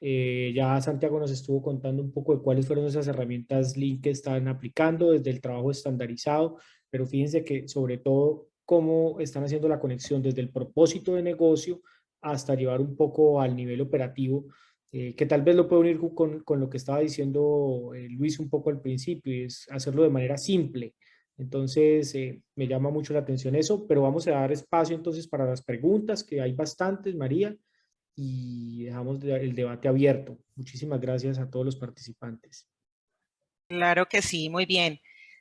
Speaker 4: Ya Santiago nos estuvo contando un poco de cuáles fueron esas herramientas Lean que están aplicando desde el trabajo estandarizado, pero fíjense que sobre todo cómo están haciendo la conexión desde el propósito de negocio hasta llevar un poco al nivel operativo, que tal vez lo puedo unir con lo que estaba diciendo Luis un poco al principio, y es hacerlo de manera simple. Entonces, me llama mucho la atención eso, pero vamos a dar espacio entonces para las preguntas, que hay bastantes, María, y dejamos el debate abierto. Muchísimas gracias a todos los participantes.
Speaker 1: Claro que sí, muy bien.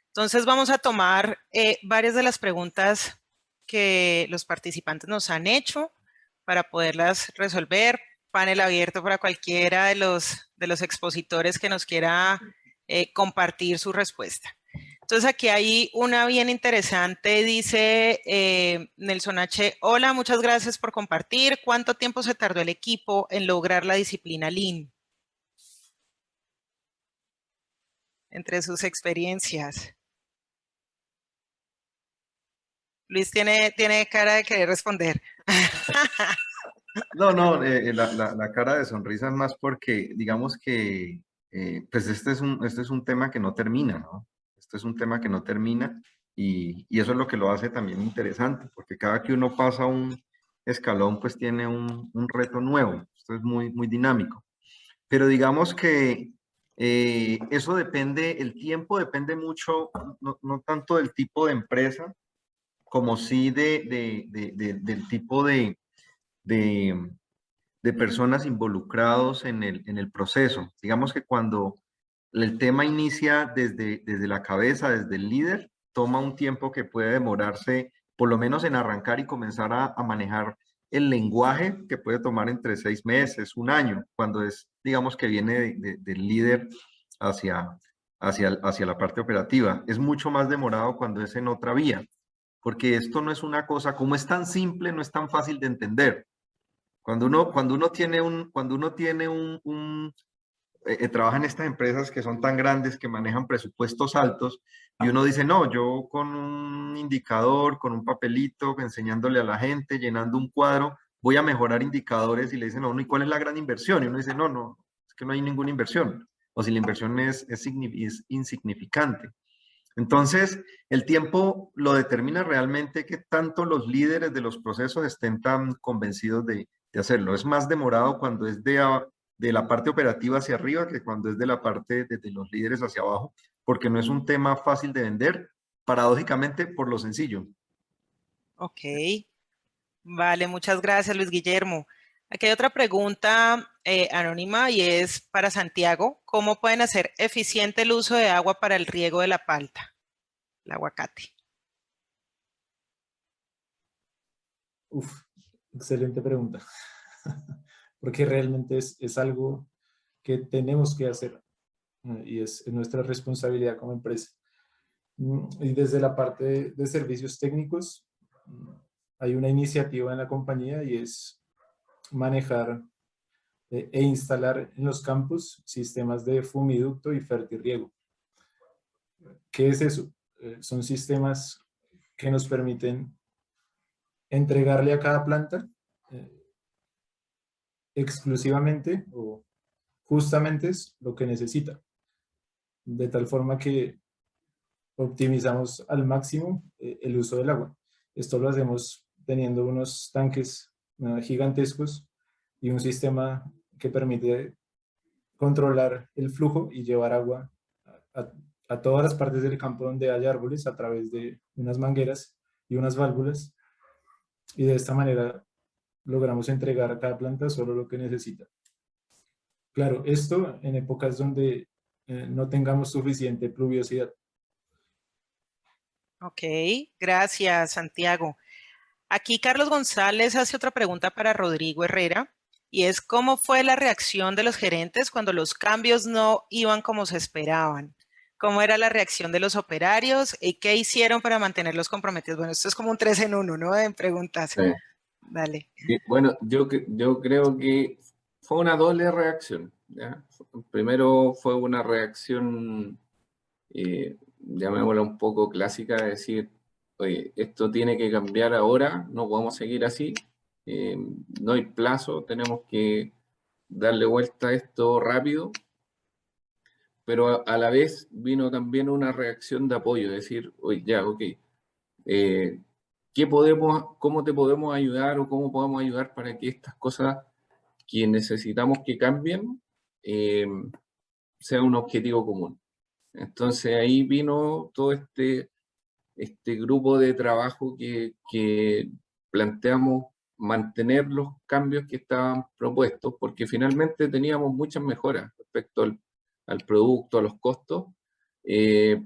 Speaker 1: Entonces vamos a tomar varias de las preguntas que los participantes nos han hecho para poderlas resolver. Panel abierto para cualquiera de los expositores que nos quiera compartir su respuesta. Entonces aquí hay una bien interesante, dice Nelson H. Hola, muchas gracias por compartir. ¿Cuánto tiempo se tardó el equipo en lograr la disciplina Lean? Entre sus experiencias. Luis tiene cara de querer responder.
Speaker 3: No, la cara de sonrisa es más porque, digamos que, pues este es un tema que no termina, ¿no? Este es un tema que no termina y eso es lo que lo hace también interesante, porque cada que uno pasa un escalón, pues tiene un reto nuevo. Esto es muy dinámico. Pero digamos que eso depende, el tiempo depende mucho, no tanto del tipo de empresa, como sí del tipo de, de personas involucrados en el proceso. Digamos que cuando el tema inicia desde la cabeza, desde el líder, toma un tiempo que puede demorarse, por lo menos en arrancar y comenzar a manejar el lenguaje, que puede tomar entre 6 meses, un año, cuando es, digamos, que viene del líder hacia, hacia la parte operativa. Es mucho más demorado cuando es en otra vía, porque esto no es una cosa, como es tan simple, no es tan fácil de entender. Cuando uno tiene trabaja en estas empresas que son tan grandes, que manejan presupuestos altos, y uno dice, no, yo con un indicador, con un papelito, enseñándole a la gente, llenando un cuadro, voy a mejorar indicadores, y le dicen, no, ¿y cuál es la gran inversión? Y uno dice, no, es que no hay ninguna inversión, o si la inversión es insignificante. Entonces, el tiempo lo determina realmente que tanto los líderes de los procesos estén tan convencidos de hacerlo. Es más demorado cuando es de la parte operativa hacia arriba que cuando es de la parte de los líderes hacia abajo, porque no es un tema fácil de vender, paradójicamente por lo sencillo.
Speaker 1: Ok, vale, muchas gracias, Luis Guillermo. Aquí hay otra pregunta anónima y es para Santiago. ¿Cómo pueden hacer eficiente el uso de agua para el riego de la palta, el aguacate?
Speaker 6: Uf, excelente pregunta. Porque realmente es algo que tenemos que hacer y es nuestra responsabilidad como empresa. Y desde la parte de servicios técnicos, hay una iniciativa en la compañía y es manejar e instalar en los campus sistemas de fumiducto y fertirriego. ¿Qué es eso? Son sistemas que nos permiten entregarle a cada planta exclusivamente o justamente es lo que necesita, de tal forma que optimizamos al máximo el uso del agua. Esto lo hacemos teniendo unos tanques gigantescos y un sistema que permite controlar el flujo y llevar agua a todas las partes del campo donde haya árboles a través de unas mangueras y unas válvulas, y de esta manera logramos entregar a cada planta solo lo que necesita. Claro, esto en épocas donde no tengamos suficiente pluviosidad.
Speaker 1: Ok, gracias, Santiago. Aquí Carlos González hace otra pregunta para Rodrigo Herrera y es ¿cómo fue la reacción de los gerentes cuando los cambios no iban como se esperaban? ¿Cómo era la reacción de los operarios y qué hicieron para mantenerlos comprometidos? Bueno, esto es como un 3 en 1, ¿no? En preguntas.
Speaker 5: Sí.
Speaker 1: Dale.
Speaker 5: Bueno, yo creo que fue una doble reacción, ¿ya? Primero fue una reacción, llamémosla un poco clásica, de decir, oye, esto tiene que cambiar ahora, no podemos seguir así, no hay plazo, tenemos que darle vuelta a esto rápido, pero a la vez vino también una reacción de apoyo, decir, oye, ya, ok, ¿cómo te podemos ayudar o cómo podemos ayudar para que estas cosas que necesitamos que cambien sea un objetivo común? Entonces ahí vino todo este grupo de trabajo que planteamos mantener los cambios que estaban propuestos, porque finalmente teníamos muchas mejoras respecto al producto, a los costos,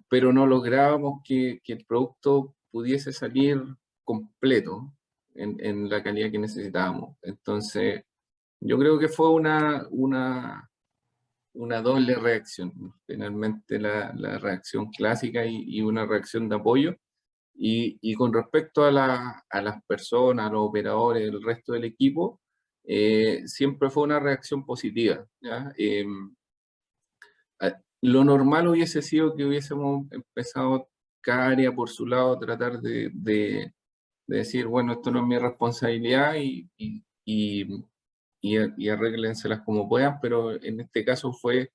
Speaker 5: pero no lográbamos que el producto pudiese salir completo en la calidad que necesitábamos. Entonces, yo creo que fue una doble reacción, finalmente la reacción clásica y una reacción de apoyo. Y con respecto a las personas, a los operadores, el resto del equipo, siempre fue una reacción positiva, ¿ya? Lo normal hubiese sido que hubiésemos empezado cada área por su lado a tratar de decir, bueno, esto no es mi responsabilidad y arréglenselas como puedan, pero en este caso fue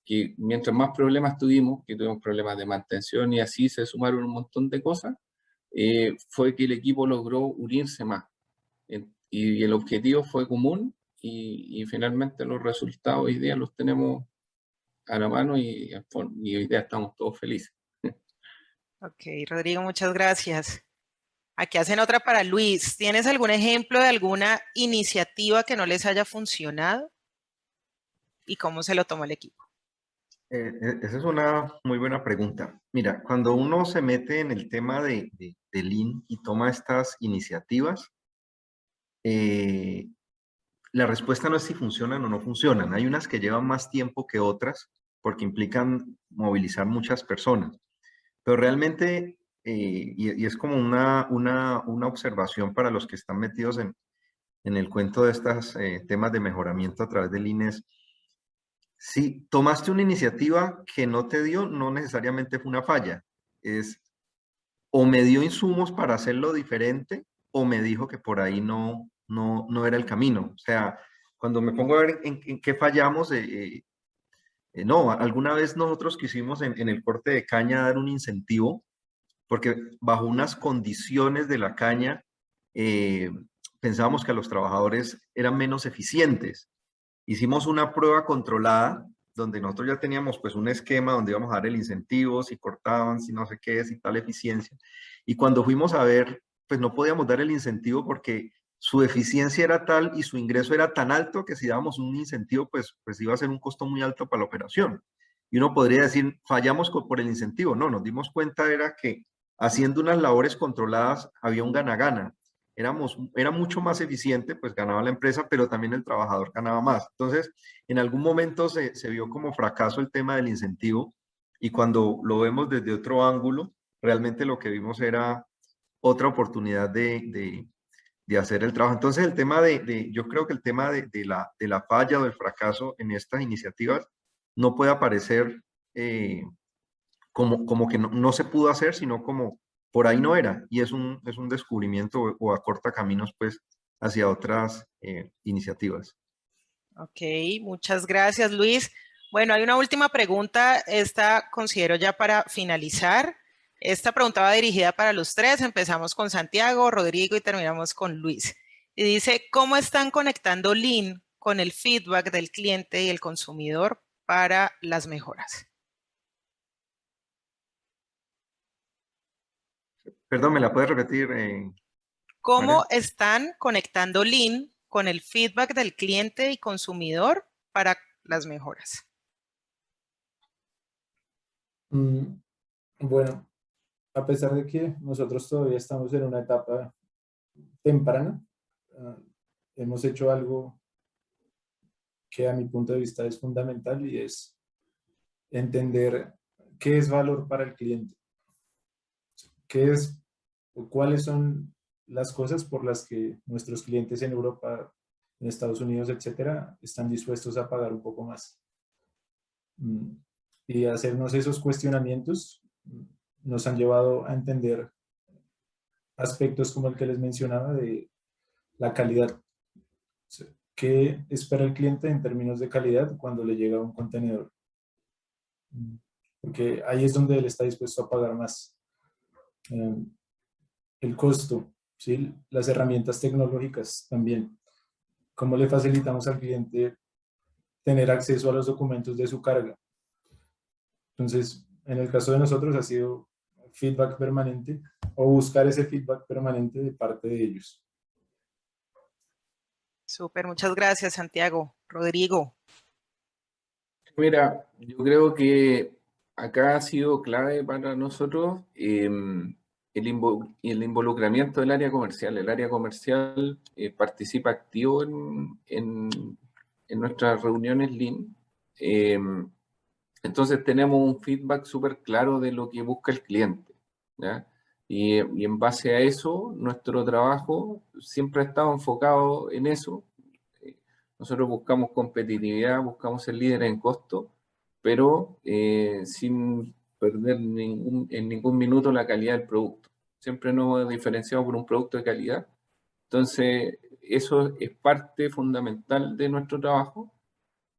Speaker 5: que mientras más problemas tuvimos, que tuvimos problemas de mantención y así se sumaron un montón de cosas, fue que el equipo logró unirse más. Y el objetivo fue común y finalmente los resultados hoy día los tenemos a la mano y hoy día estamos todos felices.
Speaker 1: Ok, Rodrigo, muchas gracias. Aquí hacen otra para Luis. ¿Tienes algún ejemplo de alguna iniciativa que no les haya funcionado? ¿Y cómo se lo tomó el equipo?
Speaker 3: Esa es una muy buena pregunta. Mira, cuando uno se mete en el tema de Lean y toma estas iniciativas, la respuesta no es si funcionan o no funcionan. Hay unas que llevan más tiempo que otras porque implican movilizar muchas personas. Pero realmente, y es como una observación para los que están metidos en el cuento de estos temas de mejoramiento a través de Lean es, si tomaste una iniciativa que no te dio, no necesariamente fue una falla. Es o me dio insumos para hacerlo diferente o me dijo que por ahí no era el camino. O sea, cuando me pongo a ver en qué fallamos, no, alguna vez nosotros quisimos en el corte de caña dar un incentivo porque bajo unas condiciones de la caña pensábamos que los trabajadores eran menos eficientes. Hicimos una prueba controlada donde nosotros ya teníamos pues un esquema donde íbamos a dar el incentivo, si cortaban, si no sé qué, si tal eficiencia. Y cuando fuimos a ver, pues no podíamos dar el incentivo porque su eficiencia era tal y su ingreso era tan alto que si dábamos un incentivo, pues iba a ser un costo muy alto para la operación. Y uno podría decir, fallamos por el incentivo. No, nos dimos cuenta era que haciendo unas labores controladas había un gana-gana. Era mucho más eficiente, pues ganaba la empresa, pero también el trabajador ganaba más. Entonces, en algún momento se vio como fracaso el tema del incentivo y cuando lo vemos desde otro ángulo, realmente lo que vimos era otra oportunidad de hacer el trabajo. Entonces, el tema yo creo que el tema de la falla o del fracaso en estas iniciativas no puede aparecer como que no se pudo hacer, sino como por ahí no era. Y es un descubrimiento o acorta caminos pues hacia otras iniciativas.
Speaker 1: Ok, muchas gracias, Luis. Bueno, hay una última pregunta, esta considero ya para finalizar. Esta pregunta va dirigida para los tres. Empezamos con Santiago, Rodrigo y terminamos con Luis. Y dice, ¿cómo están conectando Lean con el feedback del cliente y el consumidor para las mejoras?
Speaker 3: Perdón, ¿me la puedes repetir?
Speaker 1: ¿Cómo
Speaker 3: María?
Speaker 1: están conectando Lean con el feedback del cliente y consumidor para las mejoras?
Speaker 6: Bueno, a pesar de que nosotros todavía estamos en una etapa temprana, hemos hecho algo que a mi punto de vista es fundamental y es entender qué es valor para el cliente, qué es o cuáles son las cosas por las que nuestros clientes en Europa, en Estados Unidos, etcétera, están dispuestos a pagar un poco más. Y hacernos esos cuestionamientos nos han llevado a entender aspectos como el que les mencionaba de la calidad. qué espera el cliente en términos de calidad cuando le llega un contenedor. Porque ahí es donde él está dispuesto a pagar más. El costo, ¿sí? Las herramientas tecnológicas también. ¿Cómo le facilitamos al cliente tener acceso a los documentos de su carga? Entonces, en el caso de nosotros ha sido feedback permanente o buscar ese feedback permanente de parte de ellos.
Speaker 1: Súper, muchas gracias, Santiago. Rodrigo.
Speaker 5: Mira, yo creo que acá ha sido clave para nosotros el involucramiento del área comercial. El área comercial participa activo en nuestras reuniones Lean. Entonces tenemos un feedback súper claro de lo que busca el cliente, ¿ya? Y en base a eso, nuestro trabajo siempre ha estado enfocado en eso. Nosotros buscamos competitividad, buscamos ser líderes en costo, pero sin perder en ningún minuto la calidad del producto. Siempre nos hemos diferenciado por un producto de calidad. Entonces, eso es parte fundamental de nuestro trabajo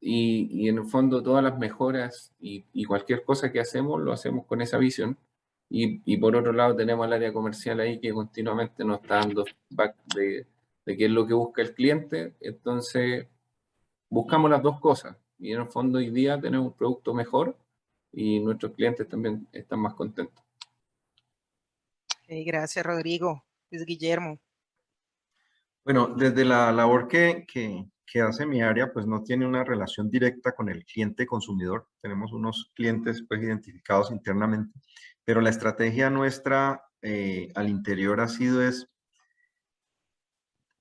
Speaker 5: y en el fondo todas las mejoras y cualquier cosa que hacemos, lo hacemos con esa visión. Y por otro lado tenemos el área comercial ahí que continuamente nos está dando feedback de qué es lo que busca el cliente. Entonces, buscamos las dos cosas y en el fondo hoy día tenemos un producto mejor y nuestros clientes también están más contentos.
Speaker 1: Gracias, Rodrigo. Luis Guillermo.
Speaker 3: Bueno, desde la labor que hace mi área, pues no tiene una relación directa con el cliente consumidor. Tenemos unos clientes pues identificados internamente, pero la estrategia nuestra al interior ha sido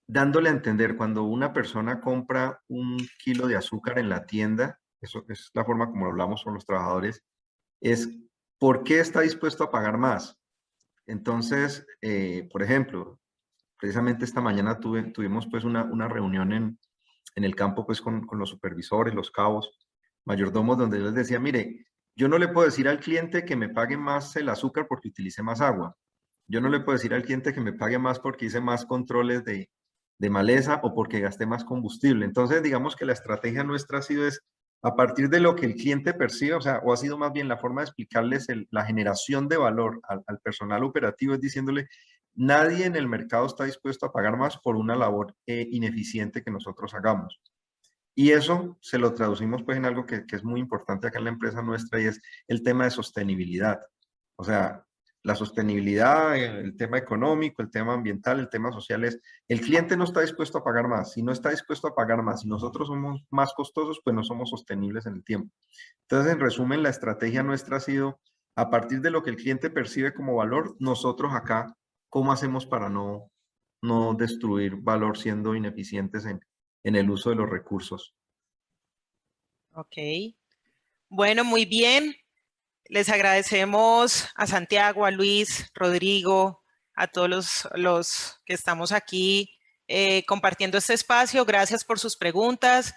Speaker 3: dándole a entender cuando una persona compra un kilo de azúcar en la tienda, eso es la forma como hablamos con los trabajadores, es ¿por qué está dispuesto a pagar más? Entonces, por ejemplo, precisamente esta mañana tuvimos pues una reunión en el campo pues con los supervisores, los cabos, mayordomos, donde yo les decía, mire, yo no le puedo decir al cliente que me pague más el azúcar porque utilice más agua. Yo no le puedo decir al cliente que me pague más porque hice más controles de maleza o porque gasté más combustible. Entonces, digamos que la estrategia nuestra ha sido a partir de lo que el cliente percibe, o sea, o ha sido más bien la forma de explicarles la generación de valor al personal operativo, es diciéndole, nadie en el mercado está dispuesto a pagar más por una labor ineficiente que nosotros hagamos. Y eso se lo traducimos pues en algo que es muy importante acá en la empresa nuestra y es el tema de sostenibilidad. O sea, la sostenibilidad, el tema económico, el tema ambiental, el tema social es, el cliente no está dispuesto a pagar más. Si no está dispuesto a pagar más y nosotros somos más costosos, pues no somos sostenibles en el tiempo. Entonces, en resumen, la estrategia nuestra ha sido, a partir de lo que el cliente percibe como valor, nosotros acá, ¿cómo hacemos para no destruir valor siendo ineficientes en el uso de los recursos?
Speaker 1: Ok. Bueno, muy bien. Les agradecemos a Santiago, a Luis, Rodrigo, a todos los que estamos aquí compartiendo este espacio. Gracias por sus preguntas,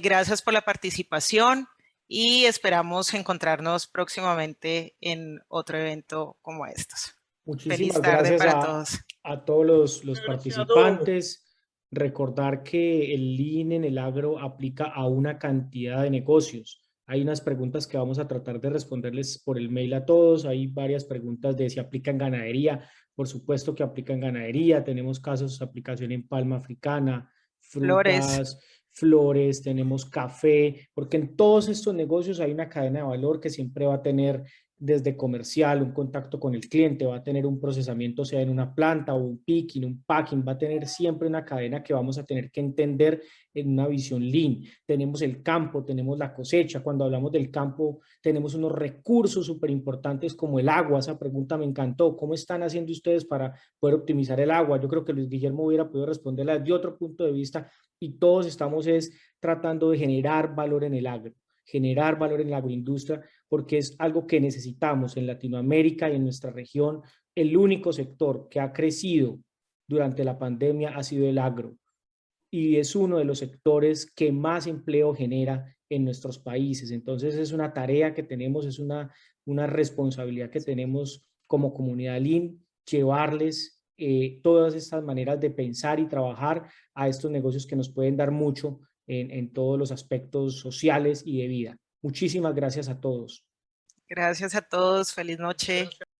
Speaker 1: gracias por la participación y esperamos encontrarnos próximamente en otro evento como estos. Feliz
Speaker 4: Muchísimas
Speaker 1: tarde
Speaker 4: gracias
Speaker 1: para todos.
Speaker 4: a todos los
Speaker 2: Gracias a todos.
Speaker 4: participantes. Recordar que el Lean en el agro aplica a una cantidad de negocios. Hay unas preguntas que vamos a tratar de responderles por el mail a todos. Hay varias preguntas de si aplica en ganadería. Por supuesto que aplica en ganadería. Tenemos casos de aplicación en palma africana, frutas, flores, tenemos café, porque en todos estos negocios hay una cadena de valor que siempre va a tener desde comercial, un contacto con el cliente, va a tener un procesamiento, sea en una planta o un picking, un packing, va a tener siempre una cadena que vamos a tener que entender en una visión Lean. Tenemos el campo, tenemos la cosecha. Cuando hablamos del campo, tenemos unos recursos súper importantes como el agua. Esa pregunta me encantó. ¿Cómo están haciendo ustedes para poder optimizar el agua? Yo creo que Luis Guillermo hubiera podido responderla desde otro punto de vista y todos estamos tratando de generar valor en el agro, generar valor en la agroindustria, porque es algo que necesitamos en Latinoamérica y en nuestra región. El único sector que ha crecido durante la pandemia ha sido el agro y es uno de los sectores que más empleo genera en nuestros países. Entonces es una tarea que tenemos, es una responsabilidad que tenemos como comunidad Lean, llevarles todas estas maneras de pensar y trabajar a estos negocios que nos pueden dar mucho en todos los aspectos sociales y de vida. Muchísimas gracias a todos.
Speaker 1: Gracias a todos. Feliz noche.
Speaker 2: Gracias.